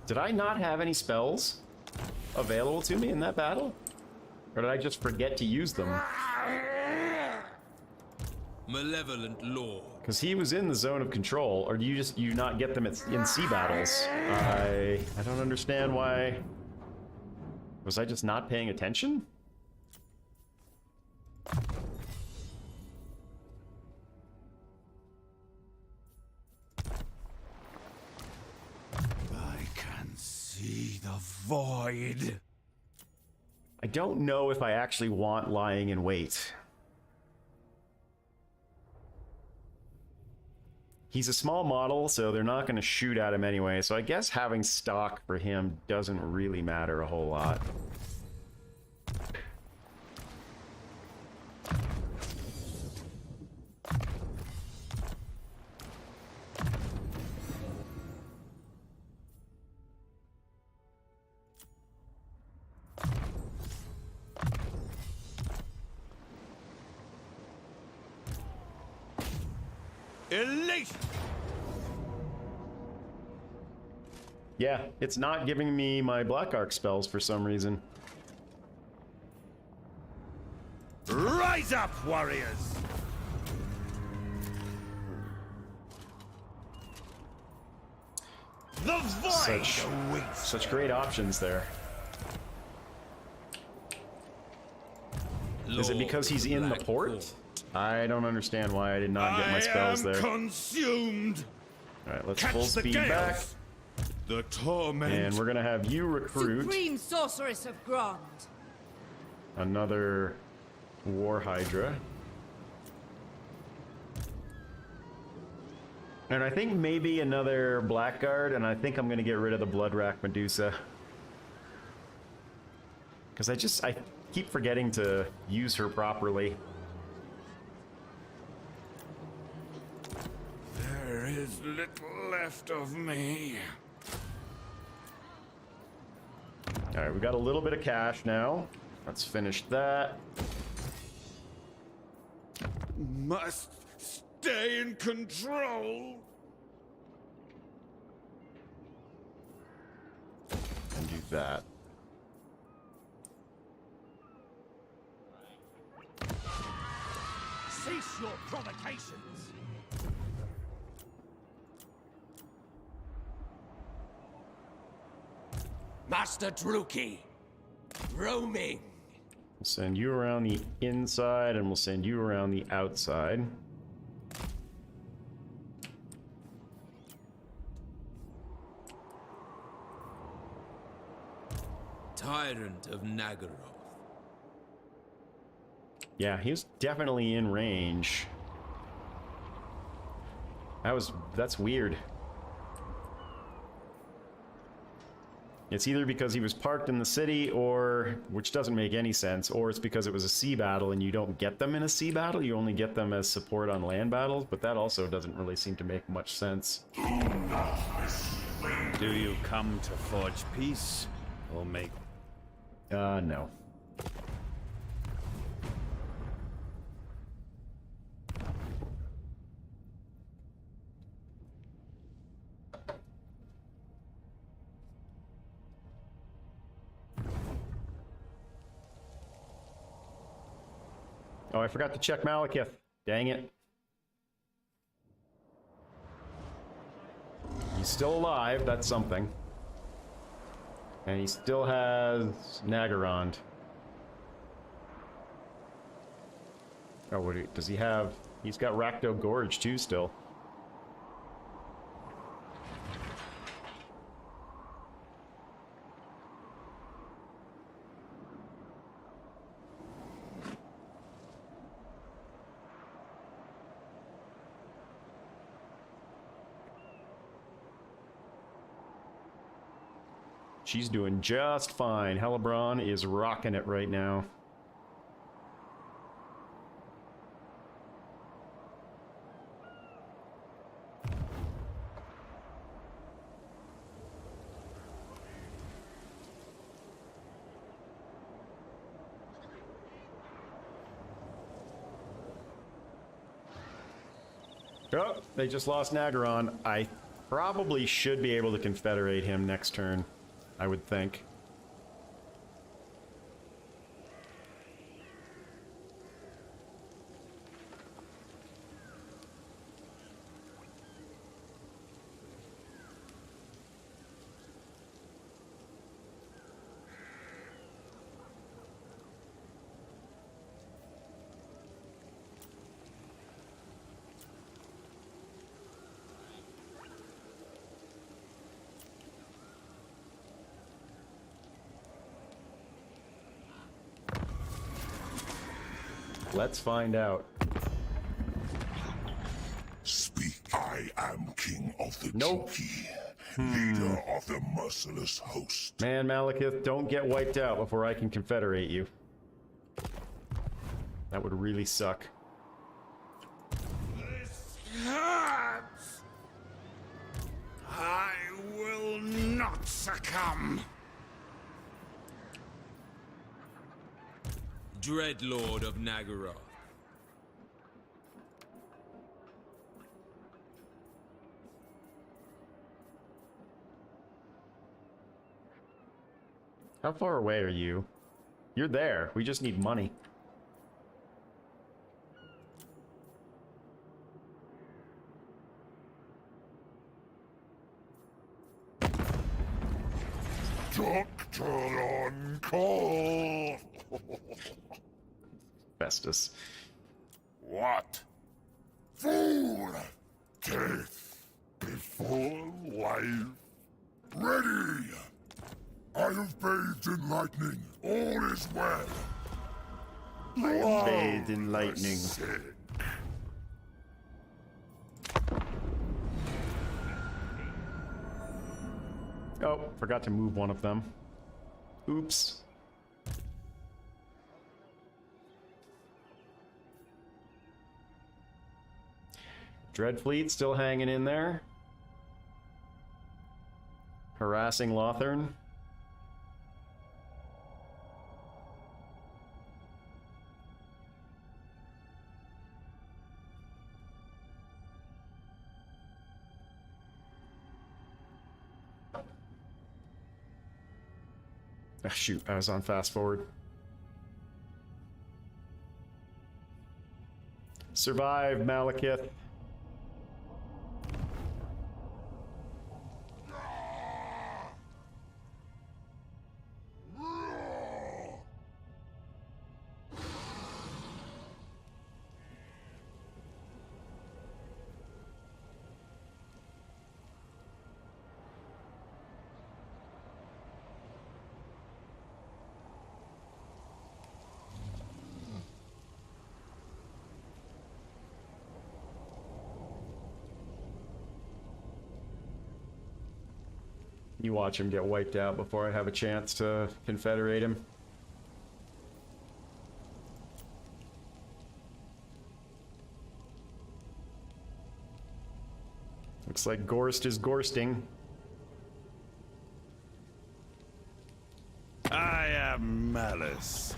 Did I not have any spells available to me in that battle? Or did I just forget to use them? Malevolent Lord. Because he was in the zone of control, or do you not get them in sea battles? I don't understand why. Was I just not paying attention? I can see the void. I don't know if I actually want lying in wait. He's a small model, so they're not going to shoot at him anyway, so I guess having stock for him doesn't really matter a whole lot. Elation! Yeah, it's not giving me my Black Arc spells for some reason. Rise up, warriors! The void awaits. Such great options there. Is it because he's in the port? I don't understand why I did not get my spells there. Consumed. All right, let's Catch full the speed gales. back, The torment. and we're gonna have you recruit Supreme Sorceress of Grond. another War Hydra. And I think maybe another Blackguard, and I think I'm gonna get rid of the Bloodrack Medusa. Because I keep forgetting to use her properly. There is little left of me. Alright, we got a little bit of cash now. Let's finish that. Must stay in control. And do that. Cease your provocations. Master Druki, roaming. We'll send you around the inside, and we'll send you around the outside. Tyrant of Nagaroth. Yeah, he was definitely in range. That's weird. It's either because he was parked in the city, or, which doesn't make any sense, or it's because it was a sea battle and you don't get them in a sea battle, you only get them as support on land battles, but that also doesn't really seem to make much sense. Do you come to forge peace or make? No. Oh, I forgot to check Malekith. Dang it. He's still alive, that's something. And he still has Nagarond. Oh, does he have... He's got Rakdo Gorge too still. She's doing just fine. Hellebrand is rocking it right now. Oh, they just lost Nagaron. I probably should be able to confederate him next turn, I would think. Let's find out. Speak. I am king of the Nope. Chuki, leader of the merciless host. Man, Malekith, don't get wiped out before I can confederate you. That would really suck. This hurts. I will not succumb. Dreadlord of Nagaroth. How far away are you? You're there. We just need money. Doctor on call. Festus. What? Fool! Death before life. Ready! I have bathed in lightning. All is well. Bathed in lightning. Sick. Oh, forgot to move one of them. Oops. Dreadfleet still hanging in there. Harassing Lothern. Ah, shoot, I was on fast forward. Survive, Malekith. You watch him get wiped out before I have a chance to confederate him. Looks like Gorst is gorsting. I am Malus.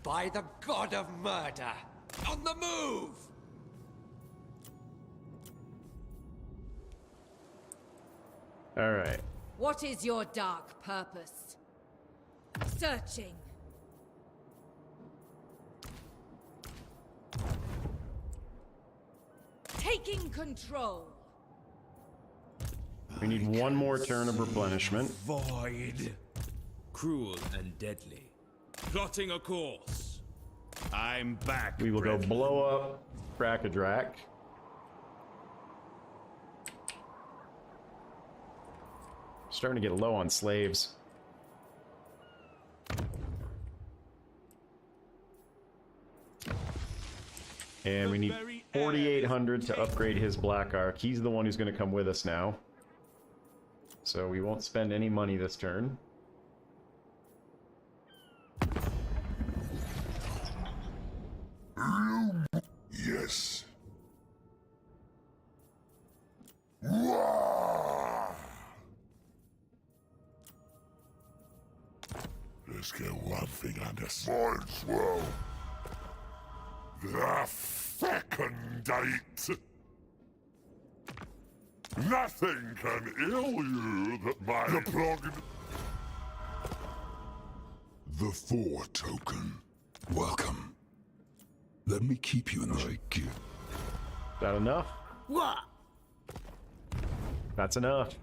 By the god of murder! On the move! All right. What is your dark purpose? Searching. Taking control. We need one more turn of replenishment. Void. Cruel and deadly. Plotting a course. I'm back. We will go brethren. blow up Krakadrak. Starting to get low on slaves. And we need 4,800 to upgrade his Black Arc. He's the one who's going to come with us now. So we won't spend any money this turn. Yes. Wah! Let's get one thing understood. Well, the fecundate. Nothing can ill you that my... The plug... The 4 token. Welcome. Let me keep you in my gear. Is that enough? What? That's enough.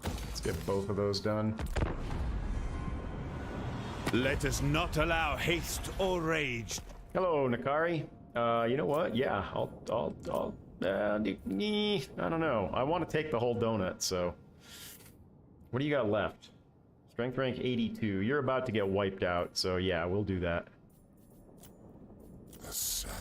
Let's get both of those done. Let us not allow haste or rage. Hello, Nakari. You know what? Yeah, I'll I don't know. I want to take the whole donut, so... What do you got left? Strength rank 82. You're about to get wiped out, so yeah, we'll do that. The set.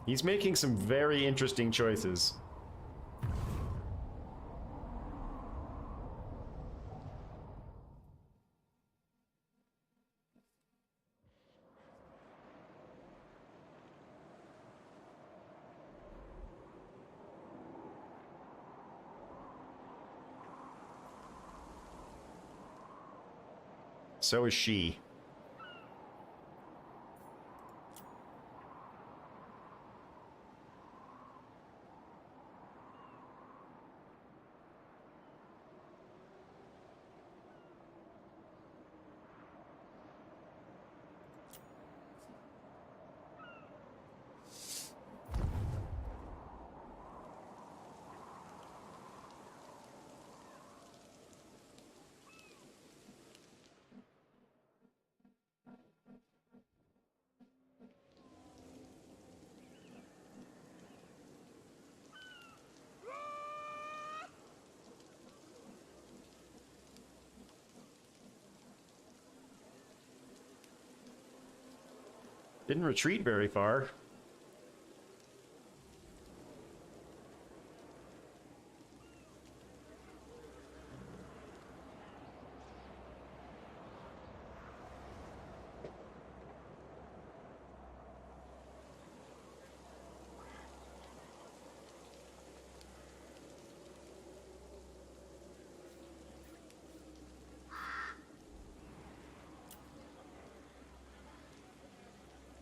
He's making some very interesting choices. So is she. Didn't retreat very far.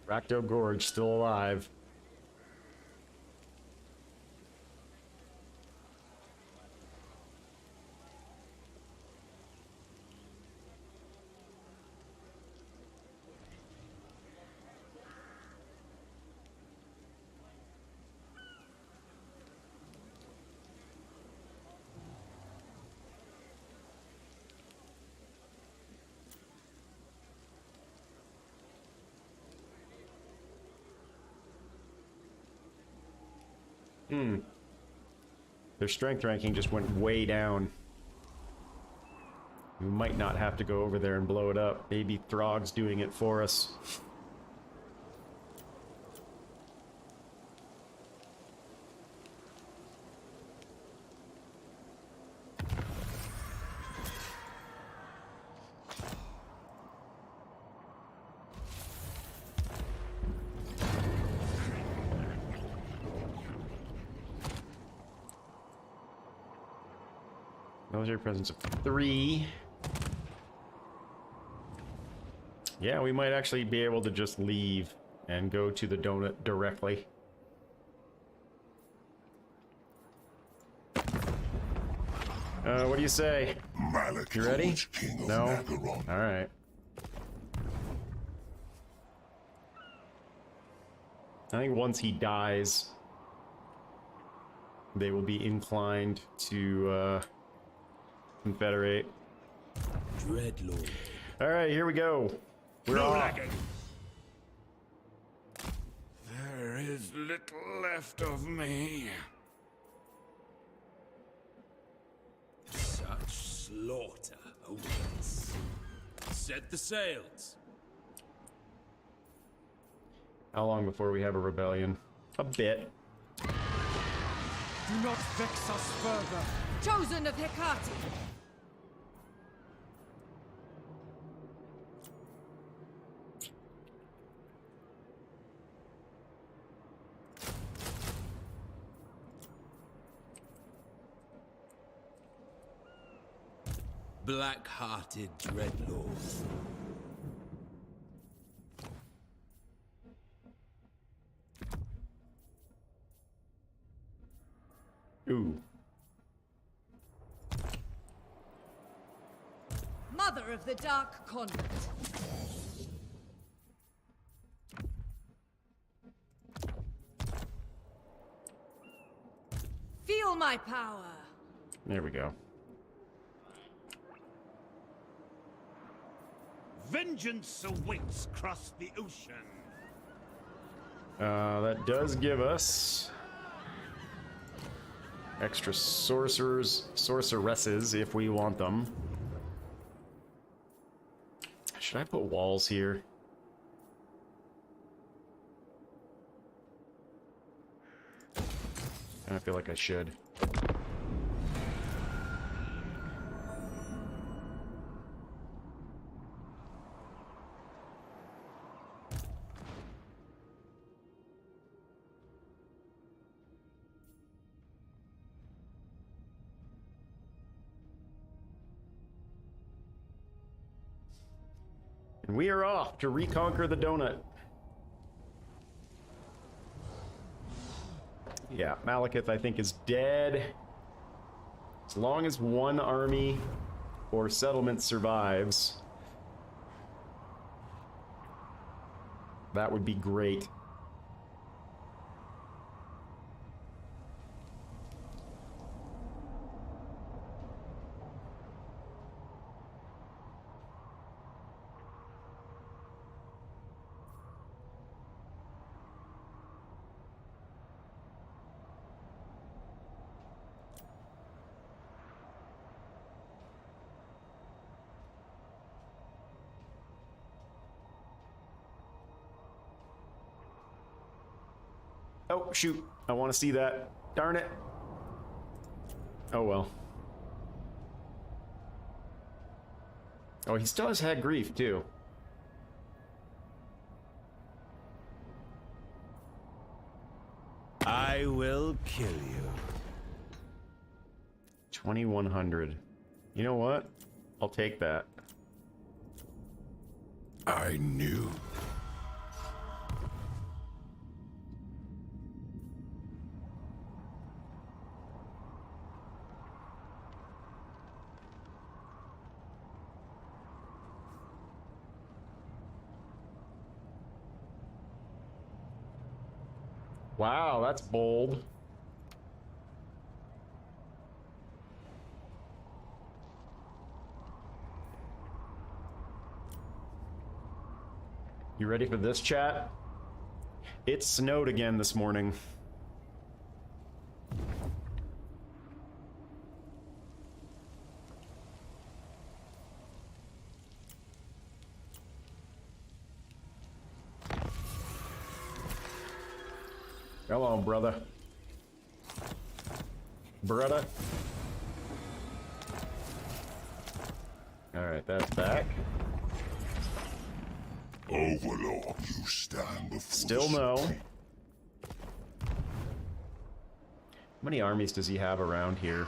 Racto Gorge still alive. Their strength ranking just went way down. We might not have to go over there and blow it up. Maybe Throg's doing it for us. Military presence of 3. Yeah, we might actually be able to just leave and go to the donut directly. What do you say? Malak You ready? is king of No? Nagaron. Alright. I think once he dies, they will be inclined to, confederate. Dreadlord. Alright, here we go. We're No off. lagging. There is little left of me. Such slaughter awaits. Set the sails. How long before we have a rebellion? A bit. Do not vex us further. Chosen of Hecate. Black-hearted dreadlord. Ooh. Mother of the Dark Convent. Feel my power. There we go. Vengeance awaits across the ocean. That does give us extra sorceresses if we want them. Should I put walls here? I feel like I should. And we are off to reconquer the donut. Yeah, Malekith, I think, is dead. As long as one army or settlement survives, that would be great. Oh, shoot. I want to see that. Darn it. Oh, well. Oh, he still has had grief, too. I will kill you. 2,100. You know what? I'll take that. I knew. Wow, that's bold. You ready for this, chat? It snowed again this morning. Come on, brother. Brother. Alright, that's back. Overlord, you stand before Still no. How many armies does he have around here?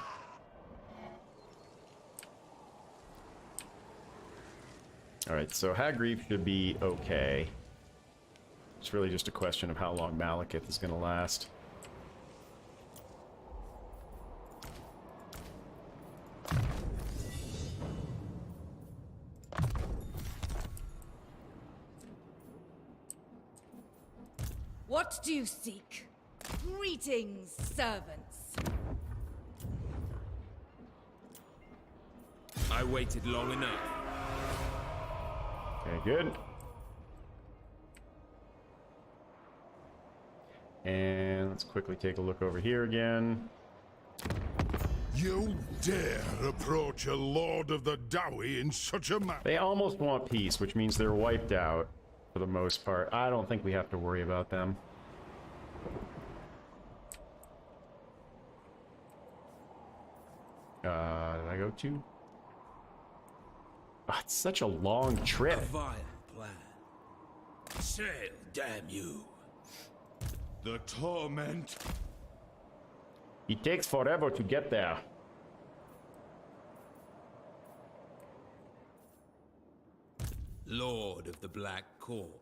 Alright, so Hagreef should be okay. It's really just a question of how long Malekith is going to last. What do you seek? Greetings, servants. I waited long enough. Okay, good. And let's quickly take a look over here again. You dare approach a Lord of the Dowie in such a manner? They almost want peace, which means they're wiped out for the most part. I don't think we have to worry about them. Did I go to? Oh, it's such a long trip. A vile plan. Sail, damn you. The torment. It takes forever to get there. Lord of the Black Court.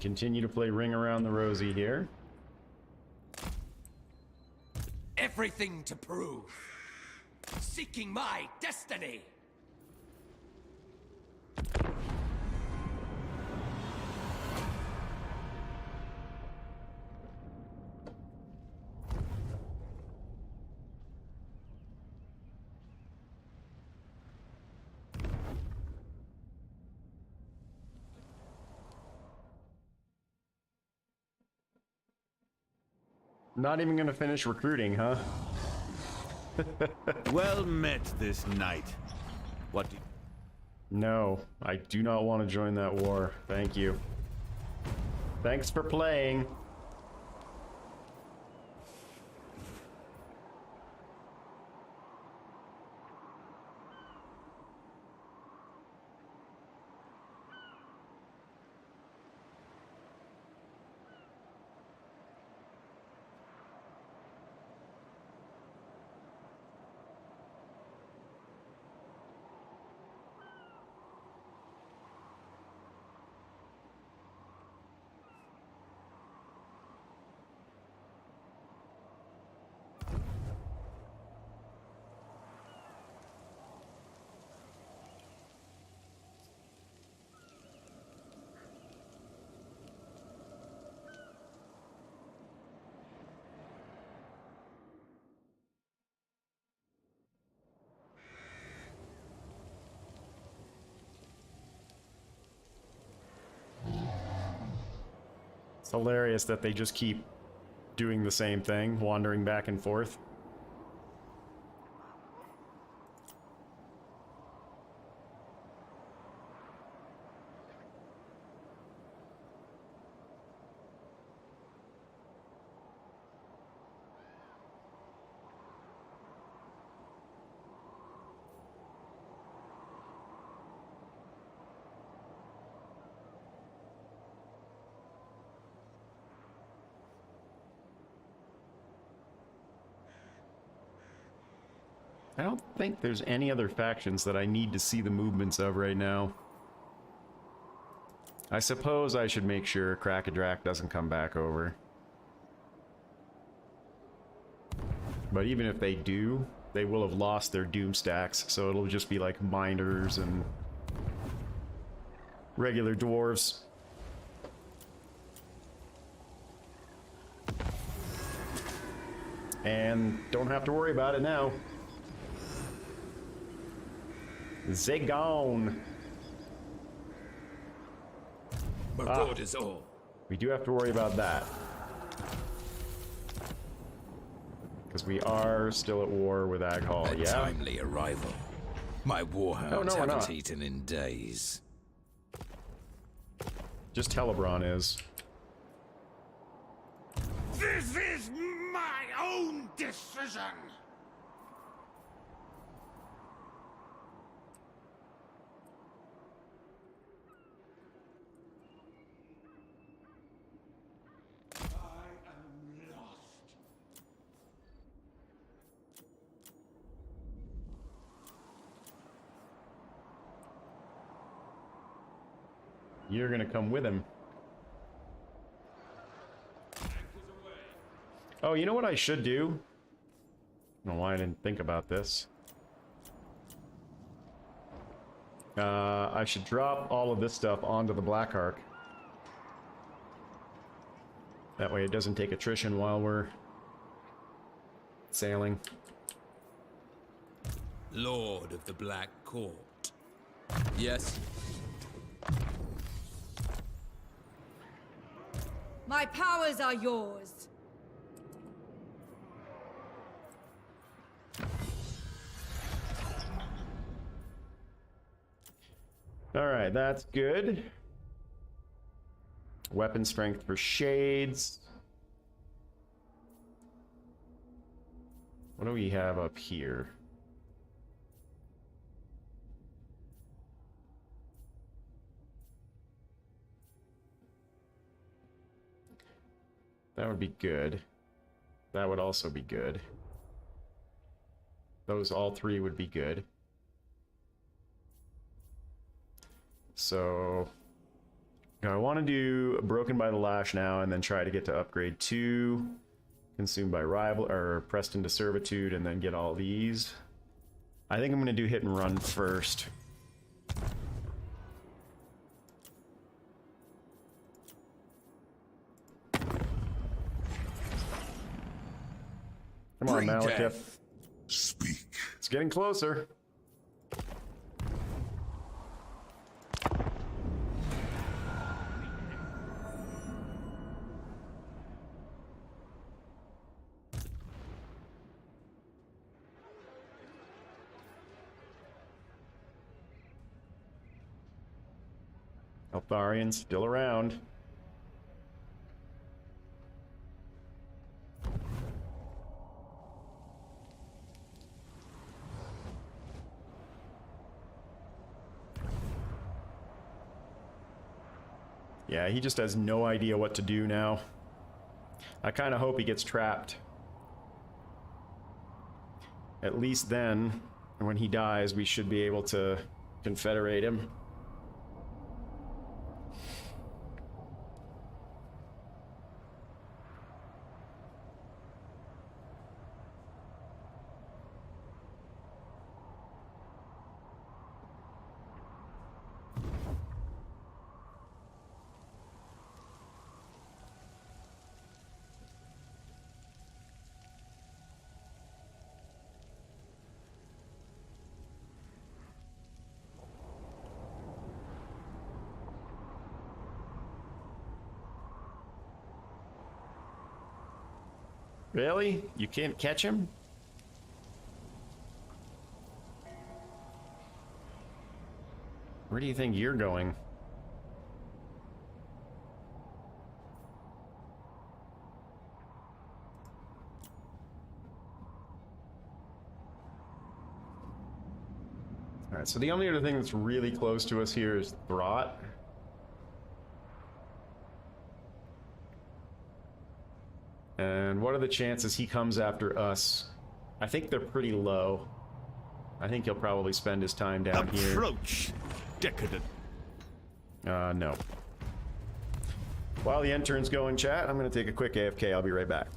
Continue to play Ring Around the Rosie here. Everything to prove. Seeking my destiny. Not even gonna finish recruiting, huh? Well met this night. What do No, I do not want to join that war. Thank you. Thanks for playing. It's hilarious that they just keep doing the same thing, wandering back and forth. I don't think there's any other factions that I need to see the movements of right now. I suppose I should make sure Krakadrak doesn't come back over. But even if they do, they will have lost their Doom stacks, so it'll just be like Minders and regular dwarves. And don't have to worry about it now. They gone. My God is all. We do have to worry about that. Because we are still at war with Aghal, A yeah? timely arrival. My warhounds no, we're haven't not. eaten in days. Just Telebron is. This is my own decision! You're gonna come with him. Oh, you know what I should do? I don't know why I didn't think about this. I should drop all of this stuff onto the Black Ark. That way it doesn't take attrition while we're sailing. Lord of the Black Court. Yes? My powers are yours. Alright, that's good. Weapon strength for shades. What do we have up here? That would be good. That would also be good. Those all three would be good. So Now, I want to do Broken by the Lash now, and then try to get to upgrade 2, Consumed by Rival, or Pressed into Servitude, and then get all these. I think I'm going to do Hit and Run first. Come on, Bring Malekith. death. Speak. It's getting closer. Eltharian's still around. Yeah, he just has no idea what to do now. I kind of hope he gets trapped. At least then, when he dies, we should be able to confederate him. Really? You can't catch him? Where do you think you're going? Alright, so the only other thing that's really close to us here is Throt. And what are the chances he comes after us? I think they're pretty low. I think he'll probably spend his time down here. Approach, decadent. No. While the end turn's going, chat, I'm going to take a quick AFK. I'll be right back.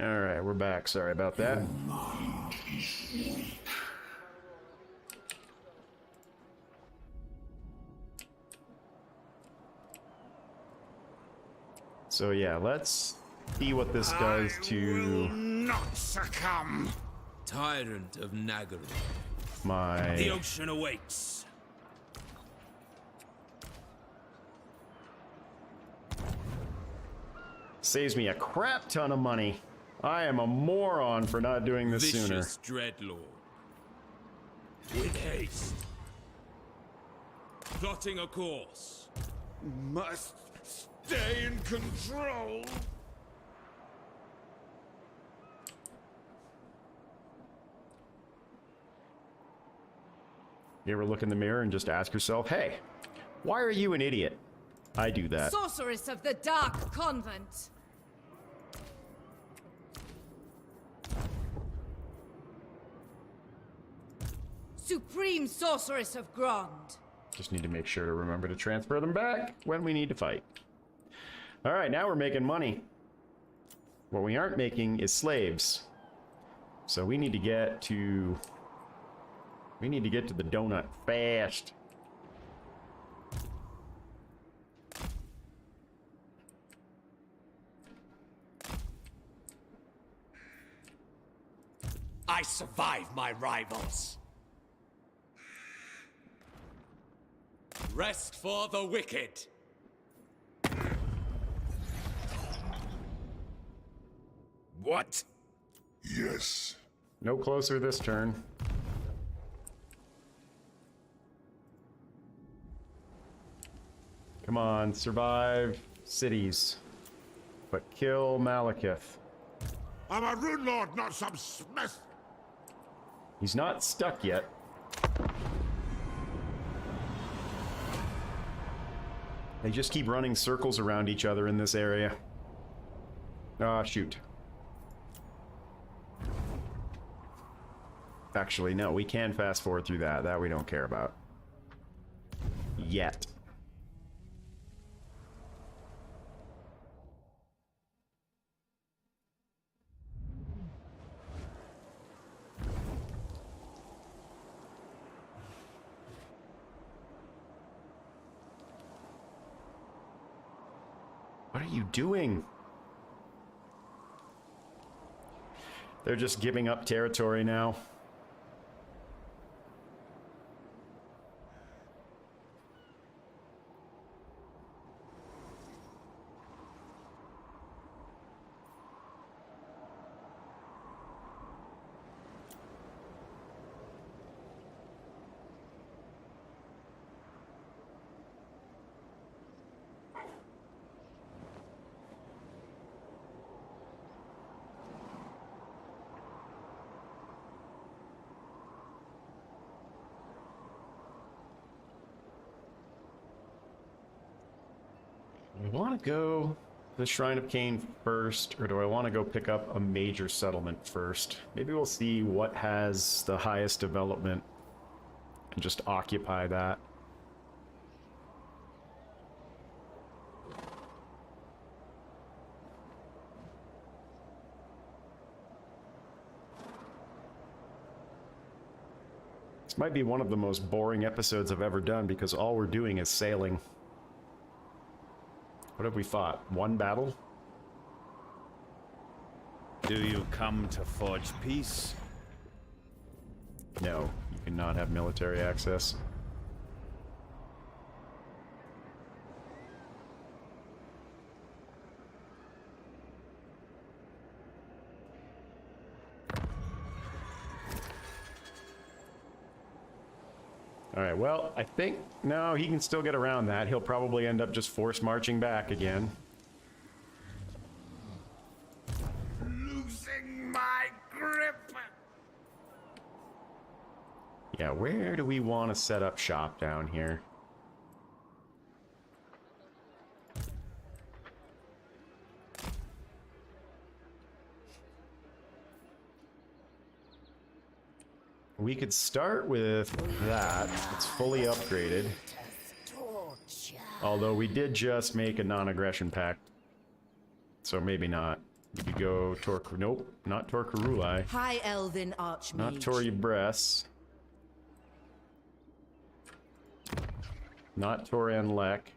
Alright, we're back. Sorry about that. So yeah, let's see what this does I to will not succumb. Tyrant of Nagaru. The my... ocean awaits. Saves me a crap ton of money. I am a moron for not doing this sooner. Vicious Dreadlord. With haste. Plotting a course. Must stay in control. You ever look in the mirror and just ask yourself, hey, why are you an idiot? I do that. Sorceress of the Dark Convent. Supreme Sorceress of Grond. Just need to make sure to remember to transfer them back when we need to fight. All right, now we're making money. What we aren't making is slaves. So we need to get to... We need to get to the donut fast. I survive my rivals. Rest for the wicked. What? Yes. No closer this turn. Come on, survive cities. But kill Malekith. I'm a rune lord, not some smith. He's not stuck yet. They just keep running circles around each other in this area. Ah, shoot. Actually, no, we can fast forward through that. That we don't care about. Yet. What are you doing? They're just giving up territory now. Do I want to go to the Shrine of Cain first, or do I want to go pick up a major settlement first? Maybe we'll see what has the highest development and just occupy that. This might be one of the most boring episodes I've ever done because all we're doing is sailing. What have we fought? One battle? Do you come to forge peace? No, you cannot have military access. Alright, well, I think... No, he can still get around that. He'll probably end up just force marching back again. Losing my grip. Yeah, where do we want to set up shop down here? We could start with that. It's fully upgraded. Although we did just make a non-aggression pact. So maybe not. You could go Torque. Nope, not Torqueruli. High Elven Archmage. Not Tori Bress. Not Toran Lek.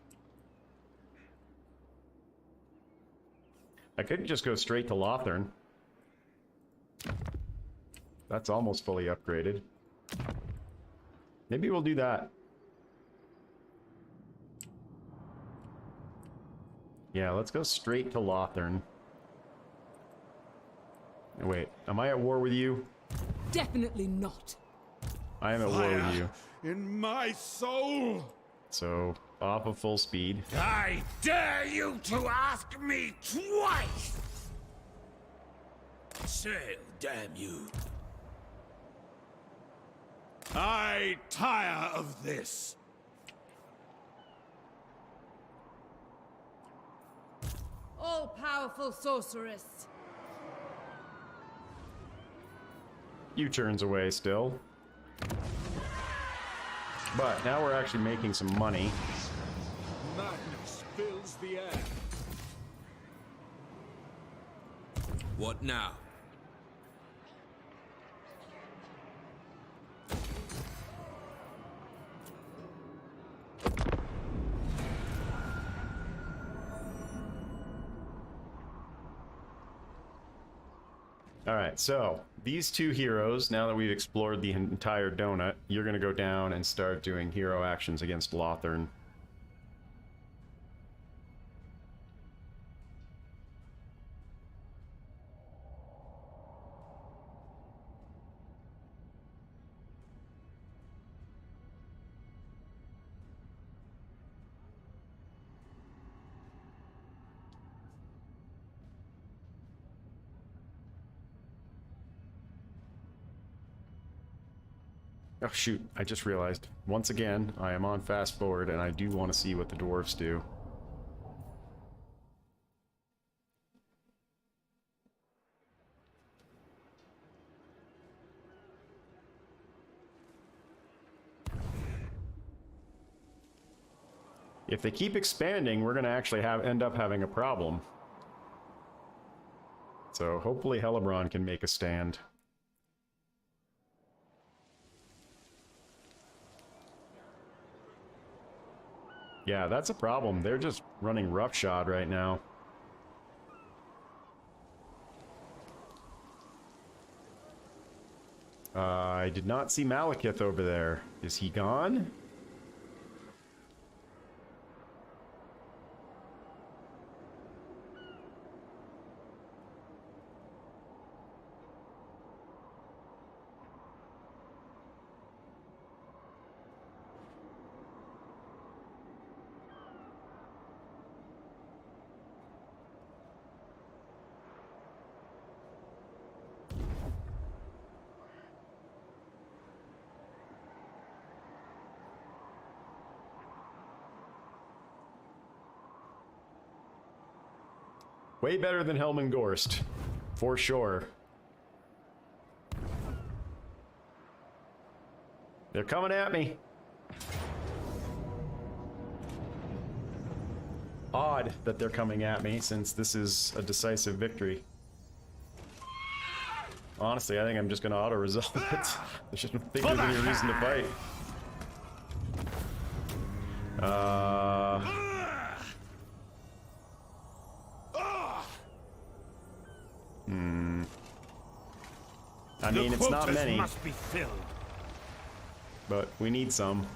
I could just go straight to Lothern. That's almost fully upgraded. Maybe we'll do that. Yeah, let's go straight to Lothern. Wait, am I at war with you? Definitely not. I am at war with Fire you. in my soul! So, off of full speed. I dare you to ask me twice! Sail, damn you. I tire of this. All-powerful sorceress. U-turns away still. But now we're actually making some money. Madness fills the air. What now? Alright, so these two heroes, now that we've explored the entire donut, you're gonna go down and start doing hero actions against Lothern. Oh shoot, I just realized. Once again, I am on fast forward and I do want to see what the dwarves do. If they keep expanding, we're going to actually end up having a problem. So hopefully Hellebron can make a stand. Yeah, that's a problem. They're just running roughshod right now. I did not see Malekith over there. Is he gone? Way better than Helm and Gorst, for sure. They're coming at me. Odd that they're coming at me, since this is a decisive victory. Honestly, I think I'm just gonna auto-resolve it. I shouldn't think there's any reason to fight. I mean, it's not many, Must be filled. but we need some.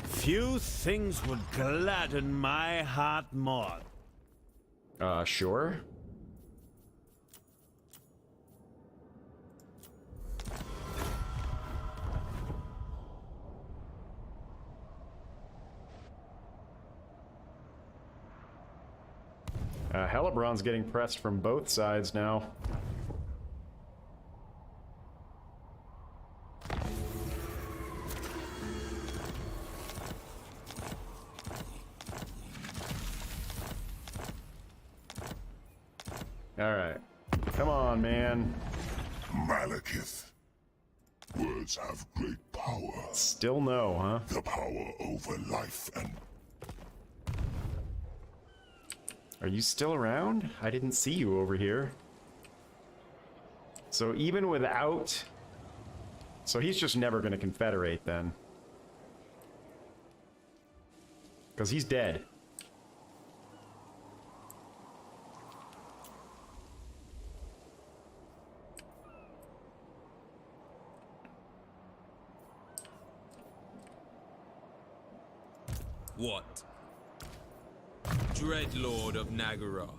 Few things would gladden my heart more. Sure. Hellebron's getting pressed from both sides now. Alright. Come on, man. Malekith. Words have great power. Still no, huh? The power over life and... Are you still around? I didn't see you over here. So even without... So he's just never going to confederate then. Because he's dead. What? Dreadlord of Nagaroth.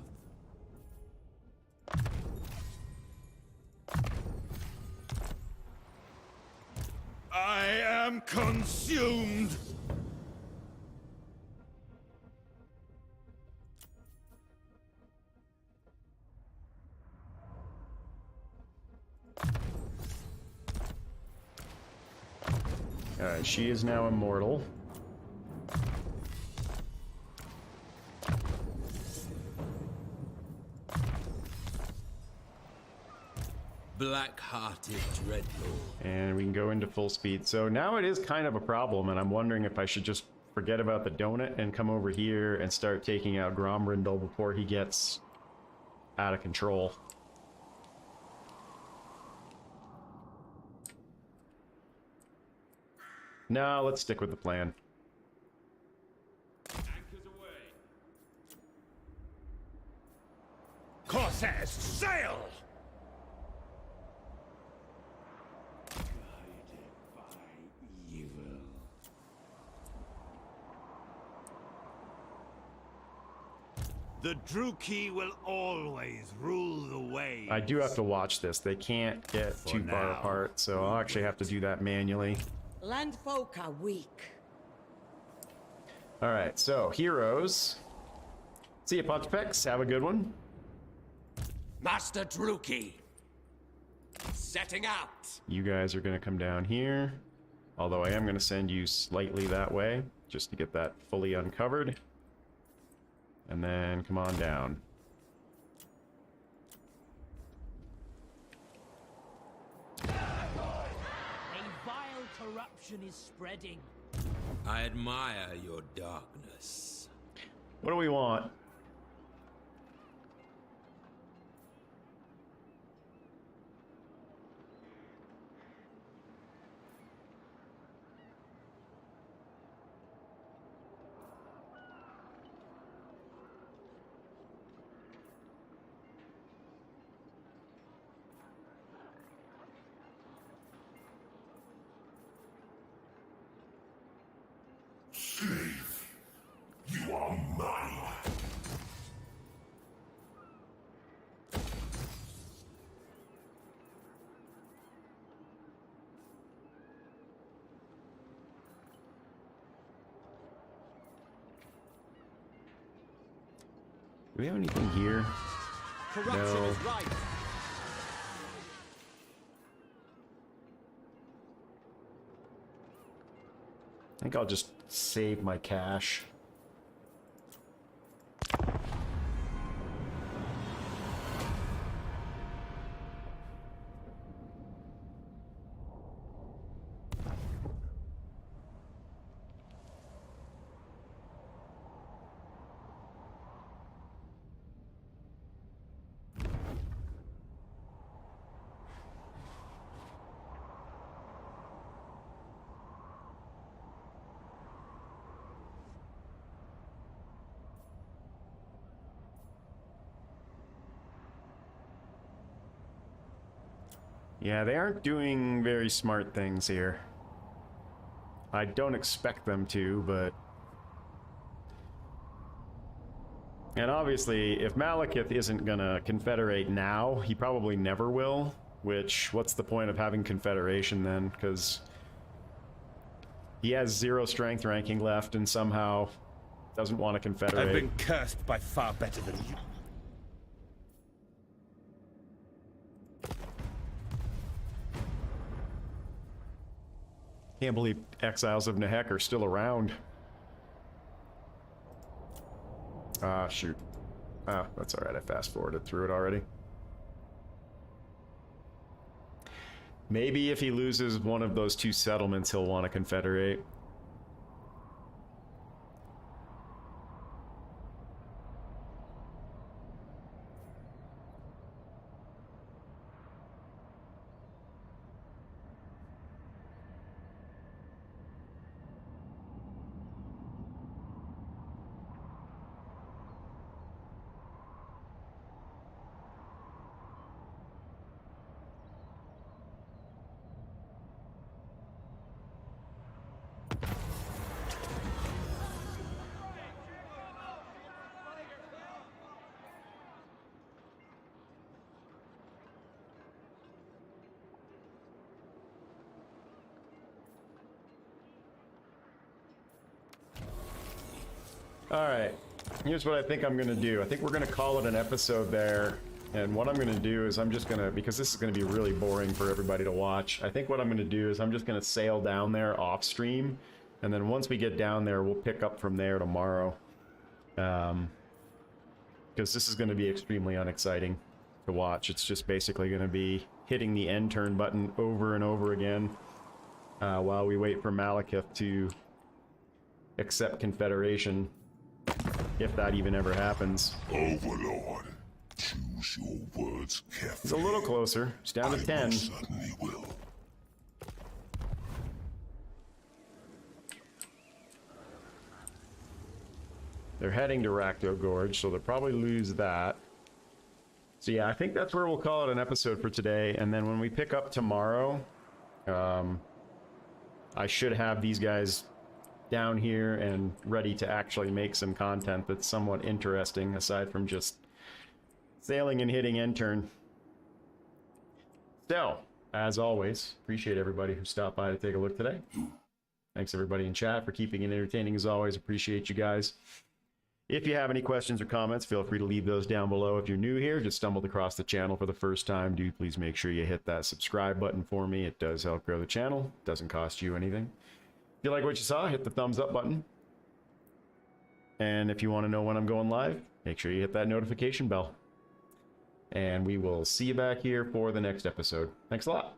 I am consumed! Alright, she is now immortal. Black-hearted Dreadlord. And we can go into full speed. So now it is kind of a problem, and I'm wondering if I should just forget about the donut and come over here and start taking out Grombrindal before he gets out of control. No, let's stick with the plan. Anchors away. Corsairs, sail! The Druki will always rule the way. I do have to watch this. They can't get too far now. apart, so I'll actually have to do that manually. Landfolk are weak. Alright, so heroes. See you, Pontifex. Have a good one. Master Druki. Setting out. You guys are going to come down here. Although I am going to send you slightly that way, just to get that fully uncovered. And then come on down. A vile corruption is spreading. I admire your darkness. What do we want? You are mine. Do we have anything here? Corruption No. is right. I think I'll just save my cash. Yeah, they aren't doing very smart things here. I don't expect them to, but... And obviously, if Malekith isn't gonna confederate now, he probably never will. Which, what's the point of having confederation then? Because he has 0 strength ranking left and somehow doesn't want to confederate. I've been cursed by far better than you. Can't believe Exiles of Nehek are still around. Ah, shoot. Ah, that's alright, I fast-forwarded through it already. Maybe if he loses one of those 2 settlements, he'll want to confederate. Alright, here's what I think I'm gonna do. I think we're gonna call it an episode there. And what I'm gonna do is I'm just gonna, because this is gonna be really boring for everybody to watch, I think what I'm gonna do is I'm just gonna sail down there off stream. And then once we get down there, we'll pick up from there tomorrow. Because this is gonna be extremely unexciting to watch. It's just basically gonna be hitting the end turn button over and over again while we wait for Malekith to accept Confederation, if that even ever happens. Overlord, choose your words carefully. It's a little closer. It's down to 10. I most certainly will. They're heading to Rakdo Gorge, so they'll probably lose that. So yeah, I think that's where we'll call it an episode for today. And then when we pick up tomorrow, I should have these guys down here and ready to actually make some content that's somewhat interesting, aside from just sailing and hitting end turn. So, as always, appreciate everybody who stopped by to take a look today. Thanks everybody in chat for keeping it entertaining as always. Appreciate you guys. If you have any questions or comments, feel free to leave those down below. If you're new here, just stumbled across the channel for the first time, do please make sure you hit that subscribe button for me. It does help grow the channel. It doesn't cost you anything. If you like what you saw, hit the thumbs up button. And if you want to know when I'm going live, make sure you hit that notification bell. And we will see you back here for the next episode. Thanks a lot.